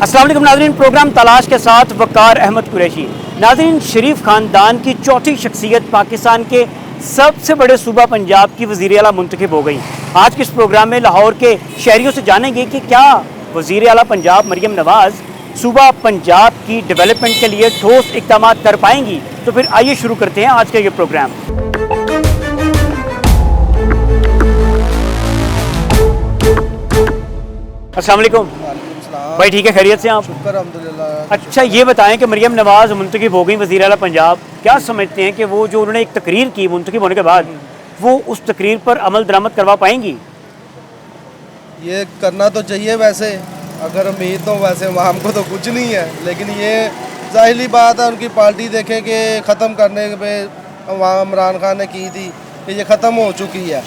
अस्सलाम वालेकुम नाज़रीन, प्रोग्राम तलाश के साथ वक़ार अहमद कुरैशी। नाज़रीन, शरीफ ख़ानदान की चौथी शख्सियत पाकिस्तान के सबसे बड़े सूबा पंजाब की वज़ीर आला मुंतखब हो गई। आज के इस प्रोग्राम में लाहौर के शहरियों से जानेंगे कि क्या वज़ीर आला पंजाब मरियम नवाज़ सूबा पंजाब की डेवलपमेंट के लिए ठोस इक़दाम कर पाएंगी। तो फिर आइए शुरू करते हैं आज का ये प्रोग्राम। अस्सलाम वालेकुम भाई, ठीक है, खैरियत से आप? शुक्र अल्हम्दुलिल्लाह। अच्छा, ये बताएं कि मरियम नवाज़ मुंतखब हो गई वज़ीर आला पंजाब, क्या समझते हैं कि वो जो उन्होंने एक तकरीर की मुंतखब होने के बाद, वो उस तकरीर पर अमल दरामद करवा पाएंगी? ये करना तो चाहिए वैसे, अगर उम्मीद तो वैसे वहाँ को तो कुछ नहीं है, लेकिन ये ज़ाहिरी बात है उनकी पार्टी देखे कि ख़त्म करने पे वहाँ इमरान खान ने की थी कि ये ख़त्म हो चुकी है।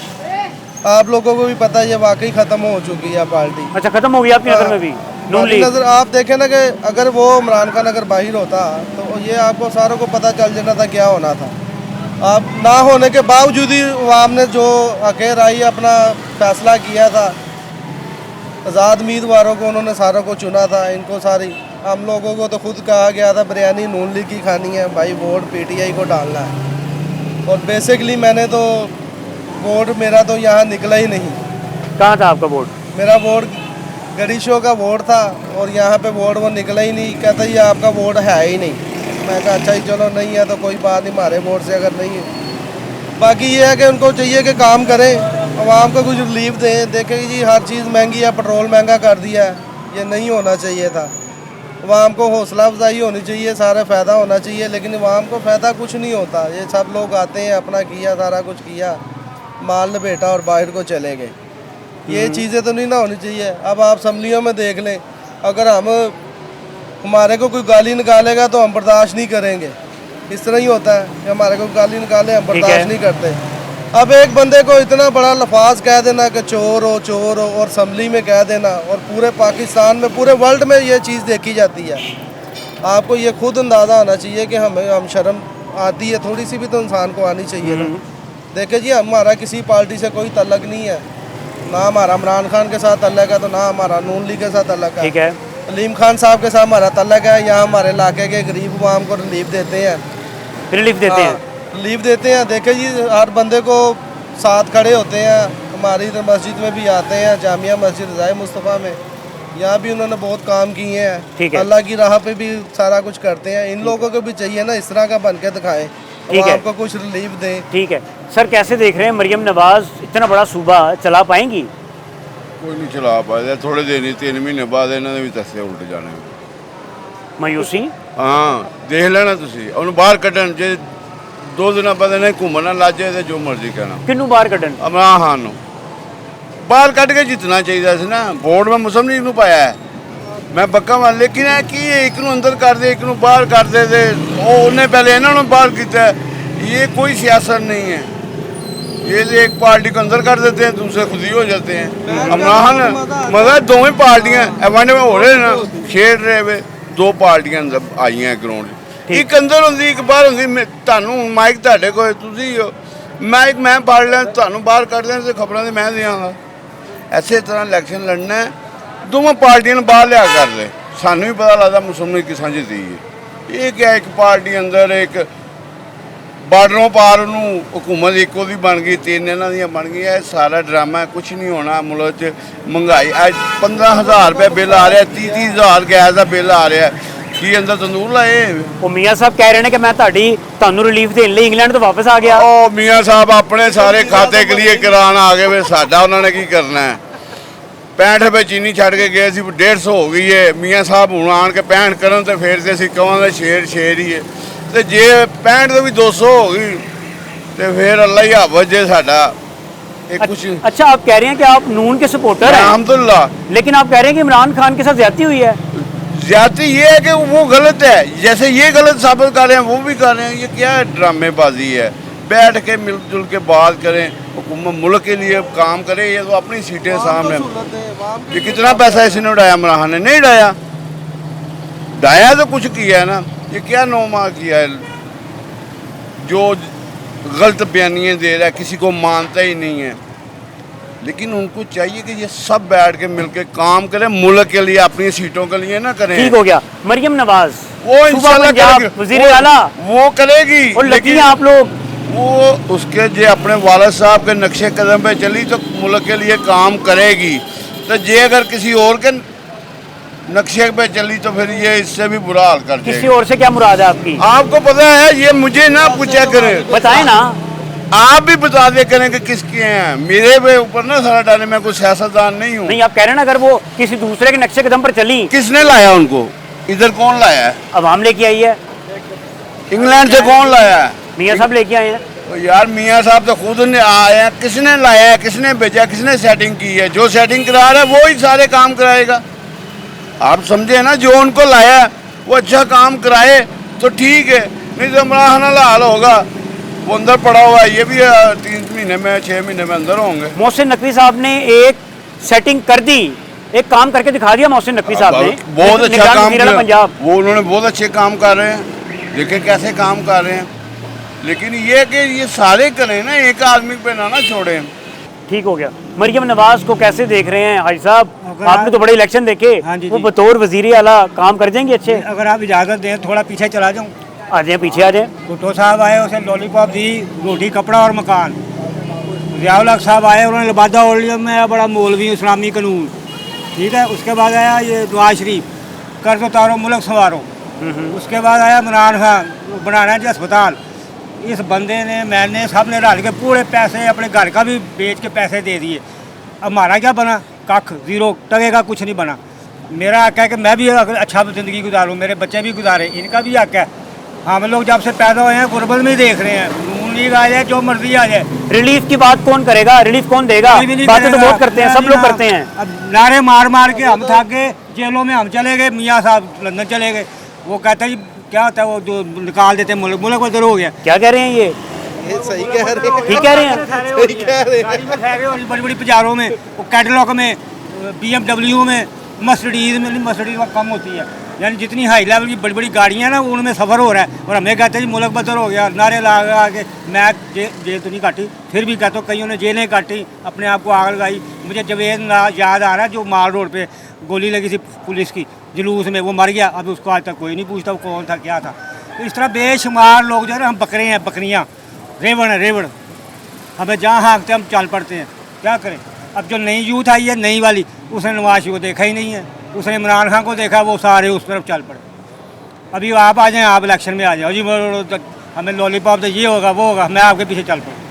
आप लोगों को भी पता है ये वाकई ख़त्म हो चुकी है पार्टी। अच्छा, ख़त्म हो गई आपकी नज़र में भी? नून लीग नज़र आप देखें ना कि अगर वो इमरान खान अगर बाहर होता तो ये आपको सारों को पता चल जाना था क्या होना था। आप ना होने के बावजूद ही अवाम ने जो अखेर आई अपना फैसला किया था, आज़ाद उम्मीदवारों को उन्होंने सारों को चुना था। इनको सारी हम लोगों को तो खुद कहा गया था बिरयानी नून लीग की खानी है भाई, वोट पीटीआई को डालना है। और बेसिकली मैंने तो वोट मेरा तो यहाँ निकला ही नहीं। कहाँ था आपका वोट? मेरा वोट गड़ी शो का वोट था और यहाँ पे वोट वो निकला ही नहीं। कहता ये आपका वोट है ही नहीं। मैं कहा अच्छा ही चलो, नहीं है तो कोई बात नहीं, हमारे वोट से अगर नहीं है। बाकी ये है कि उनको चाहिए कि काम करें, आवाम को कुछ रिलीफ दें। देखें जी हर चीज़ महंगी है, पेट्रोल महंगा कर दिया है, ये नहीं होना चाहिए था। आवाम को हौसला अफजाई होनी चाहिए, सारा फ़ायदा होना चाहिए, लेकिन आवाम को फ़ायदा कुछ नहीं होता। ये सब लोग आते हैं, अपना किया, सारा कुछ किया, माल लपेटा और बाहर को चले गए। ये चीज़ें तो नहीं ना होनी चाहिए। अब आप असम्बलियों में देख लें, अगर हमारे को कोई गाली निकालेगा तो हम बर्दाश्त नहीं करेंगे। इस तरह ही होता है कि हमारे को गाली निकाले हम बर्दाश्त नहीं करते। अब एक बंदे को इतना बड़ा लफाज कह देना कि चोर हो और असम्बली में कह देना, और पूरे पाकिस्तान में पूरे वर्ल्ड में ये चीज़ देखी जाती है। आपको ये खुद अंदाज़ा आना चाहिए कि हम शर्म आती है थोड़ी सी भी तो इंसान को आनी चाहिए ना। देखिए जी, हमारा किसी पार्टी से कोई तल्लक नहीं है, ना हमारा इमरान खान के साथ तल्लक है, तो ना हमारा नून लीग के साथ तल्लक है। ठीक है, अलीम खान साहब के साथ हमारा तल्लक है। यहाँ हमारे इलाके के गरीब आवाम को रिलीफ देते हैं, रिलीफ देते हैं। रिलीफ देते हैं। देखे जी हर बंदे को साथ खड़े होते हैं। हमारी इधर मस्जिद में भी आते हैं, जामिया मस्जिद रज़ाए मुस्तफ़ा में, यहाँ भी उन्होंने बहुत काम किए हैं। अल्लाह की राह पे भी सारा कुछ करते हैं। इन लोगों को भी चाहिए ना इस तरह का बन के दिखाएं, आपको कुछ रिलीफ दें। ठीक है सर, कैसे देख रहे हैं मरियम नवाज़ इतना बड़ा सूबा चला पाएंगी? कोई नहीं चला पाया, थोड़े दिन ही 3 महीने बाद इन्होंने भी तस्से उल्ट जाने। मायूसी? हाँ, देख लेना तुसी ਉਹਨੂੰ ਬਾਹਰ ਕੱਢਣ ਜੇ 2 ਦਿਨਾਂ ਬਾਅਦ ਇਹਨੇ ਘੁੰਮਣਾ ਲੱਜੇ ਤੇ ਜੋ ਮਰਜ਼ੀ ਕਹਿਣਾ। ਕਿਹਨੂੰ ਬਾਹਰ ਕੱਢਣ? ਇਮਰਾਨ ਖਾਨ ਨੂੰ ਬਾਹਰ ਕੱਢ ਕੇ ਜਿੱਤਣਾ ਚਾਹੀਦਾ ਸੀ ਨਾ। ਵੋਟ ਮੈਂ ਮੁਸਲਿਮ ਲੀਗ ਨੂੰ ਪਾਇਆ ਹੈ, ਮੈਂ ਬੱਕਾ ਵਾਂ, ਲੇਕਿਨ ਇਹ ਕੀ ਇੱਕ ਨੂੰ ਅੰਦਰ ਕਰਦੇ ਇੱਕ ਨੂੰ ਬਾਹਰ ਕਰਦੇ ਤੇ ਉਹਨੇ ਪਹਿਲੇ ਇਹਨਾਂ ਨੂੰ ਬਾਹਰ ਕੀਤਾ। ये कोई सियासत नहीं है, ये एक पार्टी को अंदर कर देते हैं, दूसरे खुद ही हो जाते हैं। इमरान मगर दोवें पार्टियां वन हो रहे ना, खेल रहे वे। 2 पार्टियां अंदर आई हैं ग्राउंड, एक अंदर होंगी एक बाहर होंगी। ਤੁਹਾਨੂੰ ਮਾਈਕ ਤੁਹਾਡੇ ਕੋਲ, ਤੁਸੀਂ ਮਾਈਕ ਮੈਂ ਪੜ ਲਿਆ, ਤੁਹਾਨੂੰ ਬਾਹਰ ਕੱਢ ਦੇਣ ਤੇ ਖਬਰਾਂ ਤੇ ਮੈਂ ਦਿਆਂਗਾ। ਐਸੇ ਤਰ੍ਹਾਂ ਇਲੈਕਸ਼ਨ ਲੜਨਾ ਹੈ, ਦੋਵਾਂ ਪਾਰਟੀਆਂ ਨੂੰ ਬਾਹਰ ਲਿਆ ਕਰ ਲੈ। ਸਾਨੂੰ ਵੀ ਪਤਾ ਲੱਗਦਾ ਮੁਸਲਮਾਨ ਕਿਸਾਂ ਜਿੱਤੀ ਹੈ। ਇਹ ਕਿਹਾ ਇੱਕ ਪਾਰਟੀ ਅੰਦਰ ਇੱਕ ਬਾਰਡਰੋਂ ਪਾਰ ਨੂੰ हुकूमत ਇੱਕੋ ਦੀ ਬਣ ਗਈ, 3 ਇਹਨਾਂ ਦੀਆਂ ਬਣ ਗਈਆਂ। ਇਹ ਸਾਰਾ ਡਰਾਮਾ, ਕੁਛ ਨਹੀਂ ਹੋਣਾ। ਮੁਲਕ 'ਚ ਮਹਿੰਗਾਈ ਅੱਜ 15,000 रुपये बिल आ रहा है, 30,000 गैस का बिल आ रहा है। ਕੀ ਅੰਦਰ ਤੰਦੂਰ ਲਾਏ। ਉਹ ਮੀਆਂ ਸਾਹਿਬ ਕਹਿ ਰਹੇ ਨੇ ਕਿ ਮੈਂ ਤੁਹਾਨੂੰ ਰਿਲੀਫ ਦੇਣ ਲਈ ਇੰਗਲੈਂਡ ਤੋਂ ਵਾਪਸ ਆ ਗਿਆ। ਉਹ ਮੀਆਂ ਸਾਹਿਬ ਆਪਣੇ ਸਾਰੇ ਖਾਤੇ ਕਲੀਅਰ ਕਰਾਉਣ ਆ ਗਏ ਵੇ, ਸਾਡਾ ਉਹਨਾਂ ਨੇ ਕੀ ਕਰਨਾ ਹੈ। 65 ਰੁਪਏ ਚੀਨੀ ਛੱਡ ਕੇ ਗਏ ਸੀ, 150 ਹੋ ਗਈ ਹੈ। ਮੀਆਂ ਸਾਹਿਬ ਹੁਣ ਆਣ ਕੇ 65 ਕਰਨ ਤੇ ਫੇਰ ਤੇ ਅਸੀਂ ਕਹਾਂਗੇ ਸ਼ੇਰ ਹੀ ਹੈ। ਤੇ ਜੇ 65 ਤੋਂ ਵੀ 200 ਹੋ ਗਈ ਤੇ ਫਿਰ ਅੱਲਾ ਹੀ ਹਾਫਿਜ਼ ਜੇ ਸਾਡਾ। ਇਹ ਕੁਛ अच्छा, आप कह रहे हैं कि आप नून के सपोर्टर हैं, अल्हम्दुलिल्लाह, लेकिन आप कह रहे हैं कि इमरान खान के साथ ज्यादती हुई है। ज्यादती ये है कि वो गलत है, जैसे ये गलत साबित कर रहे हैं वो भी कर रहे हैं। ये क्या है, ड्रामेबाजी है। बैठ के मिलजुल के बात करें, हुकूमत मुल्क के लिए काम करे। ये तो अपनी सीटें सामने, ये कितना पैसा इसने उड़ाया, इमरान ने नहीं उड़ाया। उड़ाया तो कुछ किया है ना। ये क्या नोमा किया है, जो गलत बयानियाँ दे रहा है, किसी को मानता ही नहीं है। लेकिन उनको चाहिए कि ये सब बैठ के मिलके काम करें, मुल्क के लिए, अपनी सीटों के लिए ना करें। ठीक हो गया। मरियम नवाज वो इंशाल्लाह करेगी, वजीर आला वो करेगी, और लगी आप लोग वो उसके जो अपने वालिद साहब के नक्शे कदम पे चली तो मुल्क के लिए काम करेगी। तो ये अगर किसी और के नक्शे पे चली तो फिर ये इससे भी बुरा हाल कर किसी देगी। और से क्या मुराद है आपकी? आपको पता है, ये मुझे ना पूछा करे, बताए ना। आप भी बता दे करें कि किसके हैं। मेरे पे ऊपर ना सारा डाले, मैं कोई सियासतदान नहीं हूँ। नहीं, आप कह रहे हैं ना अगर वो किसी दूसरे के नक्शे कदम पर चली। किसने लाया उनको? इधर कौन लाया है? अवाम लेके आई है। इंग्लैंड से कौन लाया है? मियाँ साहब लेके आए हैं। तो यार मियाँ साहब तो खुद ने आए हैं। किसने लाया है, किसने भेजा, किसने सेटिंग की है? जो सेटिंग करा रहा है वो ही सारे काम कराएगा। आप समझे ना, जो उनको लाया है वो अच्छा काम कराए तो ठीक है, नहीं तो बड़ा हाल होगा। वो अंदर पड़ा हुआ है, ये भी 3 महीने में 6 महीने में अंदर होंगे। मोहसिन नकवी साहब ने एक सेटिंग कर दी, एक काम करके दिखा दिया मोहसिन नकवी साहब ने। बहुत अच्छा निगरान काम वज़ीर आला किया। पंजाब। वो उन्होंने बहुत अच्छे काम कर रहे हैं, देखिए कैसे काम कर रहे हैं। लेकिन ये कि ये सारे करें ना, एक आदमी पे ना छोड़ें। ठीक हो गया। मरियम नवाज को कैसे देख रहे हैं हाजी साहब? अगर आपने तो बड़े इलेक्शन देखे। हाँ जी, वो जी। बतौर वजीर आला काम कर देंगे अच्छे? अगर आप इजाज़त दें थोड़ा पीछे चला जाऊँ। आ जाए, पीछे आ जाए। भुट्टो साहब आए, उसे लॉलीपॉप दी, रोटी कपड़ा और मकान। ज़ियाउल हक साहब आए, उन्होंने लिबादा ओढ़ लिया, मैं बड़ा मौलवी हूँ, इस्लामी कानून। ठीक है। उसके बाद आया ये नवाज शरीफ, कर्ज उतारो मुल्क संवारो। उसके बाद आया इमरान खान, बनाना है जी अस्पताल। इस बंदे ने, मैंने, सब ने रल के पूरे पैसे अपने घर का भी बेच के पैसे दे दिए। अब हमारा क्या बना? कख, ज़ीरो, टके का कुछ नहीं बना। मेरा हक है कि मैं भी अच्छा ज़िंदगी गुजारूँ, मेरे बच्चे भी गुजारे, इनका भी हक है। हम लोग जब से पैदा हुए हैं गुरबत में ही देख रहे हैं। नून लीग आ जाए, जो मर्जी आ जाए, रिलीफ की बात कौन करेगा? रिलीफ कौन देगा? कोई भी नहीं बातें तो करेगा। बहुत करते हैं, सब लोग करते हैं। अब नारे मार मार के हम थक गए, जेलों में हम चले गए, मियाँ साहब लंदन चले गए। वो कहते हैं क्या होता है, वो जो निकाल देते हैं मुल्क, मुल्क उधर हो गया। क्या कह रहे हैं ये? सही कह रहे हैं। ठीक कह रहे हैं। सही कह रहे हैं। बड़ी बड़ी बाजारों में, वो कैटलॉग में, BMW में, मर्सिडीज़ में, मर्सिडीज़ कम होती है। यानी जितनी हाई लेवल की बड़ी बड़ी गाड़ियाँ ना, उनमें सफ़र हो रहा है। और हमें कहते हैं जी मुल्क बदर हो गया, नारे ला के। मैं जेल तो नहीं काटी, फिर भी कहता हूँ कईयों ने जेलें काटी, अपने आप को आग लगाई। मुझे जवेद याद आ रहा है, जो माल रोड पे गोली लगी थी पुलिस की जुलूस में, वो मर गया। अब उसको आज तक कोई नहीं पूछता वो कौन था, क्या था। तो इस तरह बेशुमार लोग जो है ना, हम बकरे हैं, बकरियाँ, रेवड़ है रेवड़। हमें जहाँ हाँकते हम चल पड़ते हैं, क्या करें। अब जो नई यूथ आई है, नई वाली, उसने नवाज शरीफ को देखा ही नहीं है, उसने इमरान खान को देखा, वो सारे उस तरफ चल पड़े। अभी आप आ जाएं, आप इलेक्शन में आ जाओ जी, हमें लॉलीपॉप तो ये होगा वो होगा, मैं आपके पीछे चल पड़ूँ।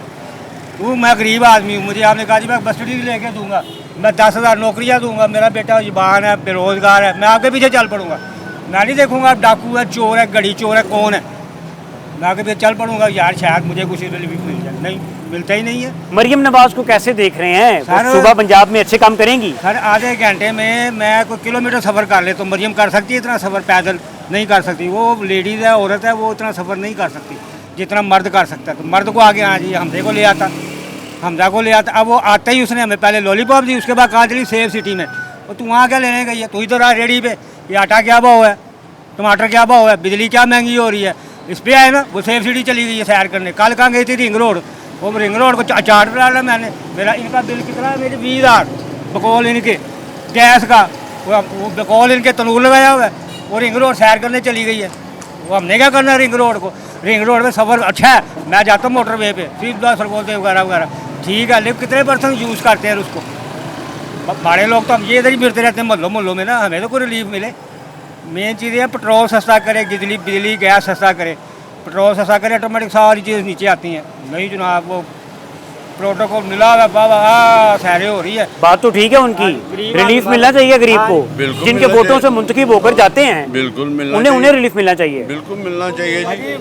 वो मैं गरीब आदमी हूँ, मुझे आपने कहा जी मैं बस्टडी लेके दूंगा, मैं 10,000 नौकरियाँ दूंगा, मेरा बेटा जुबान है, बेरोजगार है, मैं आपके पीछे चल पड़ूंगा। मैं नहीं देखूंगा आप डाकू है, चोर है, घड़ी चोर है, कौन है। मैं आगे पीछे चल पड़ूंगा, यार शायद मुझे कुछ रिलीफ मिल जाए। नहीं, मिलता ही नहीं है। मरियम नवाज को कैसे देख रहे हैं? वो सर- सुबह पंजाब में अच्छे काम करेंगी? सर आधे घंटे में मैं कोई किलोमीटर सफ़र कर ले तो मरियम कर सकती है, इतना सफ़र पैदल नहीं कर सकती। वो लेडीज़ है, औरत है, वो इतना सफ़र नहीं कर सकती जितना मर्द कर सकता है। तो मर्द को आगे आना चाहिए। हमजा को ले आता, हमजा को ले आता। अब वो आता ही उसने हमें पहले लॉलीपॉप दी, उसके बाद कहा चली सेफ सिटी में। और तू वहाँ क्या लेने गई है? तू ही तो रहा रेडी पे, ये आटा क्या भाव है, टमाटर क्या भाव है, बिजली क्या महंगी हो रही है। इस पर आए ना, वो सेफ सिटी चली गई है सैर करने। कल कहाँ गई थी? Ring road. वो रिंग रोड को चार्ट डाला मैंने। मेरा इनका बिल कितना है? मेरे 20,000 बकौल इनके गैस का। वो बकौल इनके तनूर लगाया हुआ है। वो रिंग रोड सैर करने चली गई है। वो हमने क्या करना रिंग रोड को? रिंग रोड में सफ़र अच्छा है, मैं जाता हूँ मोटरवे पे, सीधा सरगोदे वगैरह वगैरह, ठीक है। लेकिन कितने परसेंट यूज़ करते हैं उसको? बड़े लोग तो हम ये इधर ही फिरते रहते हैं मोहल्लों में ना, हमें तो कोई रिलीफ मिले। मेन चीज़ है पेट्रोल सस्ता करे, बिजली गैस सस्ता करे। पेट्रोल सस्ता करे, ऑटोमेटिक सारी चीज़ नीचे आती हैं। नहीं जनाब, वो प्रोटोकॉल मिला हुआ बाबा, सैरे हो रही है। बात तो ठीक है उनकी, गरीब रिलीफ आदमी मिलना चाहिए गरीब को, बिल्कुल जिनके मिलना वोटों से चाहिए। मुंतखब होकर जाते हैं, बिल्कुल मिलना उन्हें चाहिए। रिलीफ मिलना चाहिए। बिल्कुल मिलना चाहिए जी।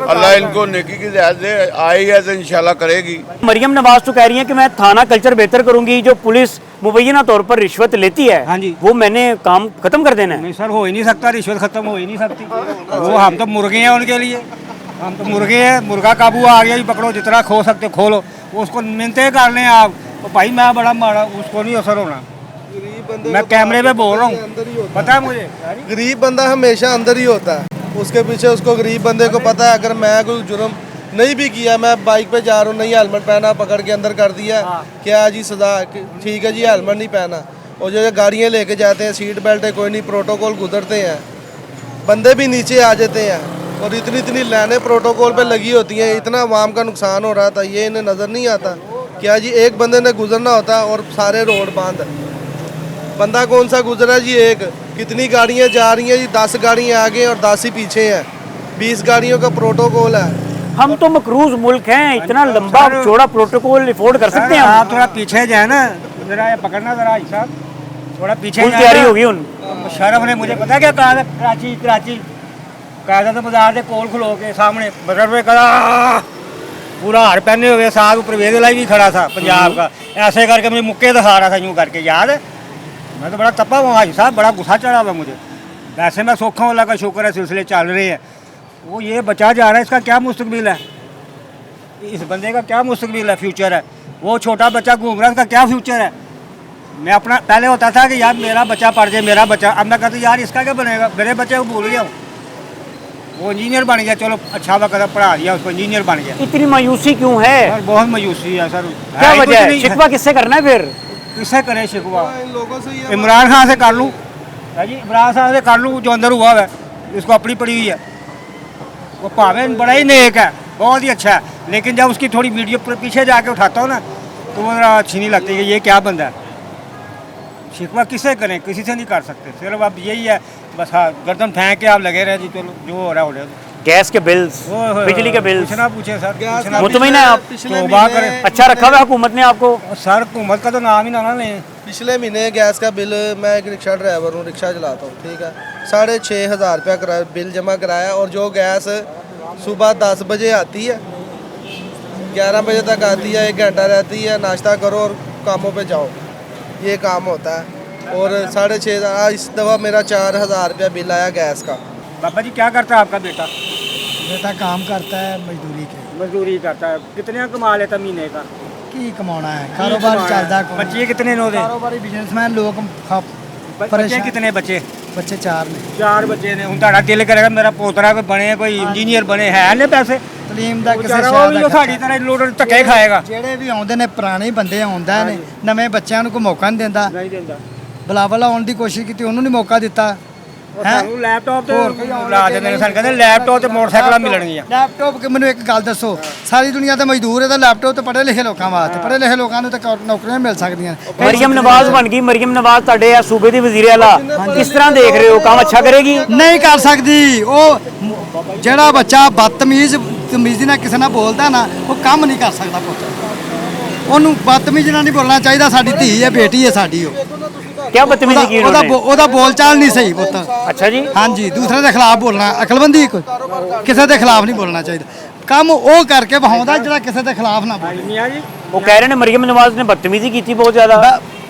अल्लाह इनको नेकी की हिदायत दे, आई है तो इंशाल्लाह करेगी। मरियम नवाज तो कह रही है कि मैं थाना कल्चर बेहतर करूंगी, जो पुलिस मुबैना तौर पर रिश्वत लेती है, हाँ जी। वो मैंने काम खत्म कर देना है। नहीं सर, हो ही नहीं सकता, रिश्वत खत्म हो ही नहीं सकती। वो हम तो मुर्गे हैं उनके लिए, हम तो मुर्गे हैं। मुर्गा काबू आ गया, पकड़ो, जितना खो सकते खो लो, उसको मिलते कर लें आप। तो भाई मैं बड़ा माड़ा, उसको नहीं असर होना। गरीब बंदे मैं को कैमरे पे बोल रहा अंदर ही हूँ, होता पता है मुझे। गरीब बंदा हमेशा अंदर ही होता है, उसके पीछे उसको गरीब बंदे को पता है अगर मैं कोई जुर्म नहीं भी किया, मैं बाइक पे जा रहा हूँ, नहीं हेलमेट पहना, पकड़ के अंदर कर दिया। क्या जी सजा, ठीक है जी हेलमेट नहीं पहना। और जो ये गाड़ियाँ लेके जाते हैं, सीट बेल्ट है कोई नहीं, प्रोटोकॉल गुजरते हैं, बंदे भी नीचे आ जाते हैं और इतनी इतनी लाइनें प्रोटोकॉल पे लगी होती हैं, इतना आवाम का नुकसान हो रहा था, ये इन्हें नज़र नहीं आता। क्या जी एक बंदे ने गुजरना होता और सारे रोड बंद, बंदा कौन सा गुजरा जी एक, कितनी गाड़ियाँ जा रही हैं जी, 10 गाड़ियाँ आगे और 10 ही पीछे हैं, 20 गाड़ियों का प्रोटोकॉल है। हम तो मकरूज मुल्क हैं, इतना लंबा चौड़ा प्रोटोकॉल अफोर्ड कर सकते हैं हम? आप थोड़ा पीछे जाए ना, जरा ये पकड़ना जरा साहब, थोड़ा पीछे फुल जाए तैयारी ना। होगी उन शर्म ने मुझे पता क्या कहा था, कराची कराची कहा था, तो बाजार के कोल खलो के सामने बजट में कहा, पूरा हार पहने हुए, साथ ऊपर वेदलाई भी खड़ा था पंजाब का, ऐसे करके मुझे मुक्के दिखा रहा था यूँ करके, याद है? मैं तो बड़ा तप्पा हुआ भाई साहब, बड़ा गुस्सा चढ़ा हुआ मुझे। वैसे मैं सोखा वाला का शुक्र है, सिलसिले चल रहे हैं। वो ये बचा जा रहा है, इसका क्या मुस्तकबिल है? इस बंदे का क्या मुस्तकबिल है, फ्यूचर है? वो छोटा बच्चा घूम रहा है, इसका क्या फ्यूचर है? मैं अपना पहले होता था कि यार मेरा बच्चा पढ़ जाए, मेरा बच्चा, अब मैं कहता यार इसका क्या बनेगा, मेरे बच्चे को भूल गया हूँ। वो इंजीनियर बन गया, चलो अच्छा वक्त पढ़ा दिया उसको, इंजीनियर बन गया। इतनी मायूसी क्यों है? सर बहुत मायूसी है सर। क्या ही कुछ वजह है? नहीं शिकवा किससे करना है फिर? किससे करे शिकवा? इन लोगों से ये इमरान खान से कर लूँ जी, इमरान खान से कर लूँ जो अंदर हुआ है, इसको अपनी पड़ी हुई है। वो भावे बड़ा ही नेक है, बहुत ही अच्छा है, लेकिन जब उसकी थोड़ी वीडियो पीछे जाके उठाता हूँ ना, तो वो जरा अच्छी नहीं लगती कि ये क्या बंदा है। शिकवा किससे करें, किसी से नहीं कर सकते, सिर्फ अब यही है बस। हाँ गर्दन फेंक के आप लगे रहे जी, चलो जो हो रहा है हो रहा है। गैस के बिल्स, बिजली के बिल्स, पूछना पूछे सर, गैस पूछना मुतमिन है आप? पिछले तौबा महीने- करें। अच्छा रखा हुआ है हुकूमत ने आपको? सर हुकूमत का तो नाम ही ना लें। पिछले महीने गैस का बिल, मैं एक रिक्शा ड्राइवर हूँ, रिक्शा चलाता हूँ, ठीक है, 6,500 रुपया किराया बिल जमा कराया। और जो गैस सुबह 10 बजे आती है, 11 बजे तक आती है, 1 घंटा रहती है, नाश्ता करो और कामों पे जाओ, ये काम होता है। और 6,500, इस दफ़ा मेरा 4,000 रुपया बिल आया गैस का। बाबा जी क्या करता है आपका बेटा? बेटा काम करता है मजदूरी के मजदूरी करता है। कितने कमा लेता महीने का? की कमाना है, कारोबार चलता है। बच्चे कितने ने ਉਹਦੇ? कारोबारी बिजनेसमैन लोग बच्चे परेशान। कितने बच्चे? बच्चे 4 ने। 4 बच्चे ने। ਹੁਣ ਤੁਹਾਡਾ ਦਿਲ ਕਰੇਗਾ ਮੇਰਾ ਪੋਤਰਾ ਕੋਈ ਬਣੇ, ਕੋਈ ਇੰਜੀਨੀਅਰ ਬਣੇ, ਹੈ ਨੇ ਪੈਸੇ? ਤਲੀਮ ਦਾ ਕਿਸੇ ਵਿਚਾਰਾ ਉਹ ਸ਼ਾਹ ਵੀ ਦਾ ਸਾਡੀ ਤਰ੍ਹਾਂ ਲੋੜ ਧੱਕੇ ਖਾਏਗਾ। ਜਿਹੜੇ ਵੀ ਆਉਂਦੇ ਨੇ ਪੁਰਾਣੇ ਬੰਦੇ ਆਉਂਦਾ ਨੇ, ਨਵੇਂ ਬੱਚਿਆਂ ਨੂੰ ਕੋਈ ਮੌਕਾ ਨਹੀਂ ਦਿੰਦਾ। ਨਹੀਂ ਦਿੰਦਾ। ਬਲਾਵਲ ਆਉਣ ਦੀ ਕੋਸ਼ਿਸ਼ ਕੀਤੀ, ਉਹਨੂੰ ਨਹੀਂ ਮੌਕਾ ਦਿੱਤਾ। ਉਹ ਸਾਨੂੰ ਲੈਪਟਾਪ ਤੇ ਲਾ ਦਿੰਦੇ ਨੇ, ਸਾਨੂੰ ਕਹਿੰਦੇ ਲੈਪਟਾਪ ਤੇ ਮੋਟਰਸਾਈਕਲਾਂ ਮਿਲਣਗੀਆਂ। ਲੈਪਟਾਪ ਕਿ ਮੈਨੂੰ ਇੱਕ ਗੱਲ ਦੱਸੋ, ਸਾਰੀ ਦੁਨੀਆ ਤੇ ਮਜ਼ਦੂਰ ਹੈ ਤਾਂ ਲੈਪਟਾਪ ਤੇ ਪੜ੍ਹੇ ਲਿਖੇ ਲੋਕਾਂ ਵਾਸਤੇ, ਪੜ੍ਹੇ ਲਿਖੇ ਲੋਕਾਂ ਨੂੰ ਤਾਂ ਨੌਕਰੀਆਂ ਮਿਲ ਸਕਦੀਆਂ ਨੇ। ਮਰੀਮ ਨਵਾਜ਼ ਬਣ ਗਈ। ਮਰੀਮ ਨਵਾਜ਼ ਤੁਹਾਡੇ ਆ ਸੂਬੇ ਦੀ ਵਜ਼ੀਰ ਆਲਾ, ਕਿਸ ਤਰ੍ਹਾਂ ਦੇਖ ਰਹੇ ਹੋ? ਕੰਮ ਅੱਛਾ ਕਰੇਗੀ? ਨਹੀਂ ਕਰ ਸਕਦੀ। ਉਹ ਜਿਹੜਾ ਬੱਚਾ ਬਦਤਮੀਜ਼ ਤਮੀਜ਼ੀ ਨਾਲ ਕਿਸੇ ਨਾਲ ਬੋਲਦਾ ਨਾ, ਉਹ ਕੰਮ ਨਹੀਂ ਕਰ ਸਕਦਾ ਪੁੱਤ। ਉਹਨੂੰ ਬਦਤਮੀਜ਼ੀ ਨਾਲ ਨਹੀਂ ਬੋਲਣਾ ਚਾਹੀਦਾ। ਸਾਡੀ ਧੀ ਹੈ, ਬੇਟੀ ਹੈ ਸਾਡੀ। ਉਹ क्या बदतमीजी की उन्होंने? ਉਹਦਾ ਬੋਲਚਾਲ ਨਹੀਂ ਸਹੀ ਪੁੱਤ। अच्छा जी। ਹਾਂਜੀ, ਦੂਸਰੇ ਦੇ ਖਿਲਾਫ ਬੋਲਣਾ ਅਕਲਮੰਦੀ, ਕੋਈ ਕਿਸੇ ਦੇ ਖਿਲਾਫ ਨਹੀਂ ਬੋਲਣਾ ਚਾਹੀਦਾ। ਕੰਮ ਉਹ ਕਰਕੇ ਵਿਖਾਉਂਦਾ ਜਿਹੜਾ ਕਿਸੇ ਦੇ ਖਿਲਾਫ ਨਾ ਬੋਲੇ। ਮੀਆਂ ਜੀ वो कह रहे ने मरियम नवाज ने बदतमीजी की थी बहुत ज्यादा।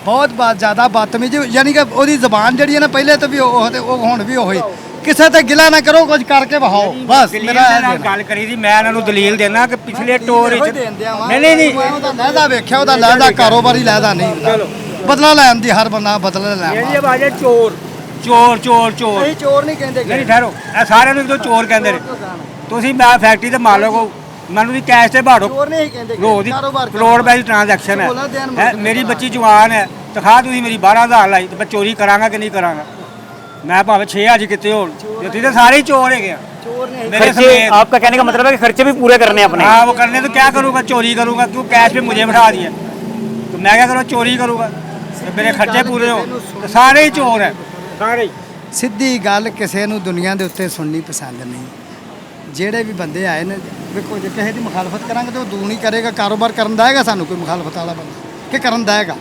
ਬਹੁਤ ਜ਼ਿਆਦਾ ਬਦਤਮੀਜ਼ੀ, ਯਾਨੀ ਕਿ ਉਹਦੀ ਜ਼ਬਾਨ ਜਿਹੜੀ ਹੈ ਨਾ, ਪਹਿਲੇ ਤੋਂ ਵੀ ਉਹ ਤੇ ਉਹ ਹੁਣ ਵੀ ਉਹੀ। ਕਿਸੇ ਤੇ ਗਿਲਾ ਨਾ ਕਰੋ, ਕੁਝ ਕਰਕੇ ਵਿਖਾਓ ਬਸ। ਦਲੀਲ ਮੇਰਾ ਦੇ ਇਹ ਨਾਲ ਦੇਣਾ। ਗੱਲ ਕਰੀ ਸੀ, ਮੈਂ ਇਹਨਾਂ ਨੂੰ ਦਲੀਲ ਦੇਣਾ ਕਿ ਪਿਛਲੇ ਟੋਰ ਵਿੱਚ ਨਹੀਂ ਨਹੀਂ ਉਹਦਾ ਲਹਿਦਾ ਵੇਖਿਆ, ਉਹਦਾ ਲਹਿਦਾ ਕਾਰੋਬਾਰੀ ਲਹਿਦਾ ਨਹੀਂ ਹੁੰਦਾ। ਬਦਲਾ ਲੈਣ ਦੀ, ਹਰ ਬੰਦਾ ਬਦਲਾ ਇਹ ਲੈਣ। ਜੀ ਆਵਾਜ਼ ਹੈ ਚੋਰ ਚੋਰ ਚੋਰ ਚੋਰ। ਅਸੀਂ ਚੋਰ ਨਹੀਂ ਕਹਿੰਦੇ। ਨਹੀਂ ਠਹਿਰੋ, ਇਹ ਸਾਰਿਆਂ ਨੂੰ ਇੱਕ ਦੋ ਚੋਰ ਕਹਿੰਦੇ ਨੇ। ਤੁਸੀਂ ਮੈਂ ਫੈਕਟਰੀ ਦੇ ਮਾਲਕ ਹੋ, ਮੈਨੂੰ ਵੀ ਕੈਸ਼ ਤੇ ਭਾੜੋ। ਚੋਰ ਨਹੀਂ ਕਹਿੰਦੇ। ਰੋਜ਼ ਦੀ ਕਾਰੋਬਾਰ ਕਰੋੜ ਰੁਪਏ ਦੀ ਟ੍ਰਾਂਜੈਕਸ਼ਨ ਸਹੂਲਤ ਦੇਣ ਹੈ। ਵਾਸਤੇ। ਮੇਰੀ ਬੱਚੀ ਜਵਾਨ ਹੈ, ਤਨਖਾਹ ਤੁਸੀਂ ਮੇਰੀ 12,000 ਲਾਈ ਤੇ ਮੈਂ ਚੋਰੀ ਕਰਾਂਗਾ ਕਿ ਨਹੀਂ ਕਰਾਂਗਾ? ਮੈਂ ਭਾਵੇਂ 6 ਅੱਜ ਕਿਤੇ ਹੋਣ, ਤੁਸੀਂ ਤਾਂ ਸਾਰੇ ਹੀ ਚੋਰ ਹੈਗੇ ਆ। ਚੋਰ ਨਹੀਂ। मेरे खर्चे, समेत। आपका कहने का मतलब है कि खर्चे भी पूरे करने हैं अपने। हाँ वो करने तो क्या करूँगा, चोरी करूँगा, क्यों कैश पे मुझे बिठा दिया, तो मैं क्या करूँ, चोरी करूँगा। तो मेरे खर्चे पूरे हो तो सारे ही चोर हैं, सारे ही। ਸਿੱਧੀ ਗੱਲ ਕਿਸੇ ਨੂੰ ਦੁਨੀਆ ਦੇ ਉੱਤੇ ਸੁਣਨੀ ਪਸੰਦ ਨਹੀਂ। ਜਿਹੜੇ ਵੀ ਬੰਦੇ ਆਏ ਨੇ, ਵੇਖੋ ਜੇ ਕਿਸੇ ਦੀ ਮੁਖਾਲਫਤ ਕਰਾਂਗੇ ਤਾਂ ਉਹ ਦੂਣੀ ਕਰੇਗਾ। ਕਾਰੋਬਾਰ ਕਰਨ ਦਾ ਹੈਗਾ ਸਾਨੂੰ ਕੋਈ ਮੁਖਾਲਫਤ ਵਾਲਾ ਬੰਦਾ ਕਿ ਕਰਨ ਦਾ ਹੈਗਾ?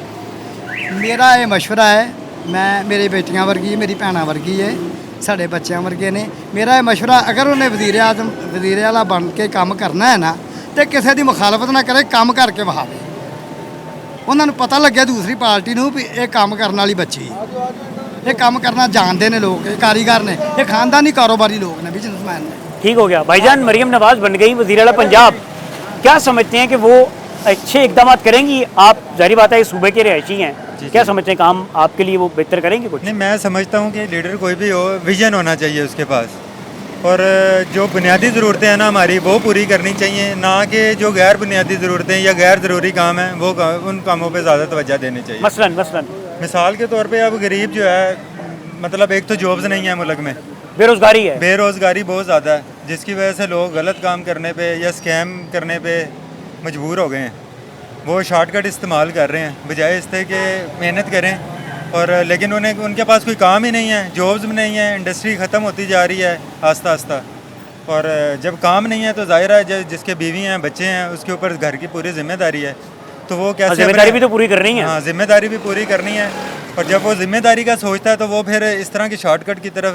ਮੇਰਾ ਇਹ ਮਸ਼ਵਰਾ ਹੈ, ਮੈਂ ਮੇਰੀ ਬੇਟੀਆਂ ਵਰਗੀ, ਮੇਰੀ ਭੈਣਾਂ ਵਰਗੀ ਹੈ, ਸਾਡੇ ਬੱਚਿਆਂ ਵਰਗੇ ਨੇ। ਮੇਰਾ ਇਹ ਮਸ਼ਵਰਾ, ਅਗਰ ਉਹਨੇ ਵਜ਼ੀਰ ਆਜ਼ਮ ਵਜ਼ੀਰ ਆਲਾ ਬਣ ਕੇ ਕੰਮ ਕਰਨਾ ਹੈ ਨਾ, ਤੇ ਕਿਸੇ ਦੀ ਮੁਖਾਲਫਤ ਨਾ ਕਰੇ, ਕੰਮ ਕਰਕੇ ਵਿਖਾਵੇ। ਉਹਨਾਂ ਨੂੰ ਪਤਾ ਲੱਗਿਆ ਦੂਸਰੀ ਪਾਰਟੀ ਨੂੰ ਵੀ ਇਹ ਕੰਮ ਕਰਨ ਵਾਲੀ ਬੱਚੀ, ਇਹ ਕੰਮ ਕਰਨਾ ਜਾਣਦੇ ਨੇ ਲੋਕ, ਇਹ ਕਾਰੀਗਰ ਨੇ, ਇਹ ਖਾनदानी कारोबारी लोग ने, बिजनेसमैन ने। ठीक हो गया भाईजान। मरियम नवाज बन गई वज़ीर आला पंजाब, क्या समझते हैं कि वो अच्छे इकदाम करेंगी? आप जाहिर बात है सूबे के रहायशी हैं, क्या समझते हैं काम आपके लिए वो बेहतर करेंगे कुछ? नहीं, मैं समझता हूँ कि लीडर कोई भी हो, विजन होना चाहिए उसके पास। और जो बुनियादी ज़रूरतें हैं ना हमारी वो पूरी करनी चाहिए, ना कि जो गैर बुनियादी ज़रूरतें या गैर ज़रूरी काम हैं वो उन कामों पे ज़्यादा तवज्जो देनी चाहिए। मसलन मिसाल के तौर पे अब गरीब जो है, मतलब एक तो जॉब्स नहीं है मुल्क में, बेरोजगारी है। बेरोज़गारी बहुत ज़्यादा है, जिसकी वजह से लोग गलत काम करने पे या स्कैम करने पे मजबूर हो गए हैं। वो शॉर्टकट इस्तेमाल कर रहे हैं बजाय इससे कि मेहनत करें, और लेकिन उनके पास कोई काम ही नहीं है, जॉब्स भी नहीं है, इंडस्ट्री ख़त्म होती जा रही है आस्ता आस्ता। और जब काम नहीं है तो जाहिर है जिसके बीवी हैं, बच्चे हैं, उसके ऊपर घर की पूरी जिम्मेदारी है, तो वो कैसे जिम्मेदारी भी तो पूरी करनी है। हाँ, जिम्मेदारी भी पूरी करनी है। और जब वो जिम्मेदारी का सोचता है तो वो फिर इस तरह की शॉर्टकट की तरफ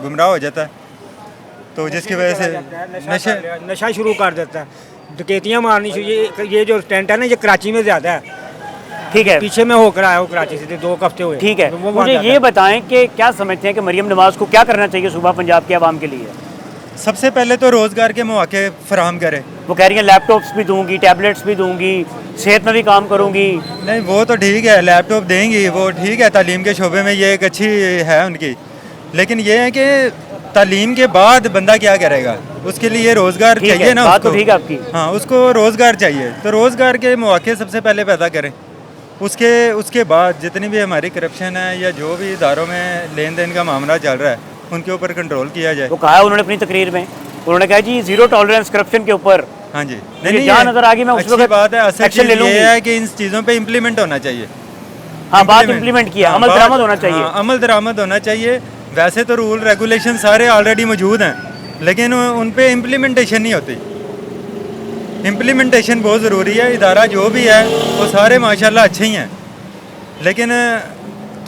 गुमराह हो जाता है, तो जिसकी वजह से नशा शुरू कर देता है, डकैतियाँ मारनी शुरू। ये जो टेंट है ना, ये कराची में ज़्यादा है। ठीक है, पीछे मैं होकर आया हूँ कराची से, 2 हफ्ते हुए। ठीक है। तो वो मुझे वहाँ ये बताएं कि क्या समझते हैं कि मरियम नवाज़ को क्या करना चाहिए सूबा पंजाब के आवाम के लिए? सबसे पहले तो रोज़गार के मौके फराहम करें। वो कह रही हैं लैपटॉप्स भी दूंगी, टैबलेट्स भी दूंगी, सेहत में भी काम करूंगी। नहीं, वो तो ठीक है, लैपटॉप देंगी, वो ठीक है, तालीम के शोबे में ये एक अच्छी है उनकी, लेकिन ये है कि तालीम के बाद बंदा क्या करेगा, उसके लिए रोज़गार ठीक है, चाहिए ना बात उसको। तो ठीक है आपकी। हाँ, उसको रोज़गार चाहिए, तो रोज़गार के मौके सबसे पहले पैदा करें। उसके बाद जितनी भी हमारी करप्शन है या जो भी इदारों में लेन देन का मामला चल रहा है, उनके ऊपर कंट्रोल किया जाए। वो कहा है उन्होंने अपनी तकरीर में, उन्होंने कहा जी जीरो टॉलरेंस करप्शन के ऊपर। हाँ जी, नहीं, जहाँ नजर आ गई मैं उस अच्छी वक्त बात है। असल एक्शन ले चीज़ ये लूंगी। है कि इन चीज़ों पे इम्प्लीमेंट होना चाहिए। हाँ, बात इम्प्लीमेंट किया, हाँ, अमल दरामद होना चाहिए। हाँ, अमल दरामद होना चाहिए। वैसे तो रूल रेगुलेशन सारे ऑलरेडी मौजूद हैं, लेकिन उन पे इम्प्लीमेंटेशन नहीं होती। इम्प्लीमेंटेशन बहुत ज़रूरी है। इदारा जो भी है वो सारे माशाल्लाह अच्छे ही हैं, लेकिन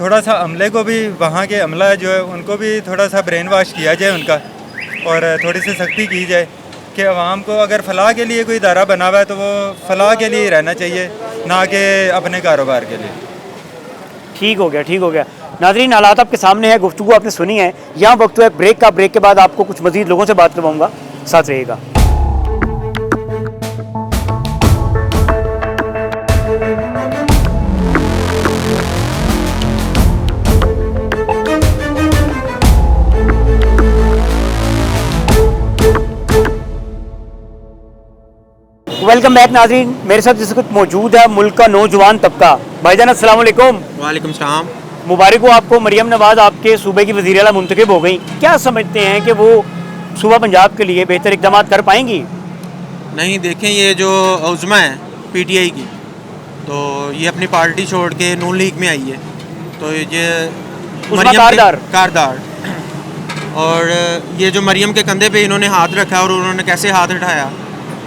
थोड़ा सा अमले को भी, वहाँ के अमला जो है उनको भी थोड़ा सा ब्रेन वाश किया जाए उनका, और थोड़ी सी सख्ती की जाए कि आवाम को अगर फ़लाह के लिए कोई इदारा बना हुआ है तो वो फ़लाह के लिए ही रहना चाहिए, ना कि अपने कारोबार के लिए। ठीक हो गया, ठीक हो गया। नाज़रीन, हालात आपके सामने है, गुफ्तगू आपने सुनी है। यहाँ वक्त है ब्रेक का। ब्रेक के बाद आपको कुछ मज़ीद लोगों से बात करवाऊँगा, साथ रहिएगा। वेलकम बैक नाज़रीन। मेरे साथ जिस वक्त मौजूद है मुल्क का नौजवान तबका। भाईजान अस्सलाम वालेकुम। वालेकुम सलाम। मुबारक हो आपको, मरियम नवाज़ आपके सूबे की वज़ीर आला मुंतखब हो गई। क्या समझते हैं कि वो सूबा पंजाब के लिए बेहतर इकदाम कर पाएंगी? नहीं, देखें, ये जो उज़्मा है पीटीआई की, तो ये अपनी पार्टी छोड़ के नून लीग में आई है, तो ये कारदार। और ये जो मरियम के कंधे पे इन्होंने हाथ रखा और उन्होंने कैसे हाथ उठाया,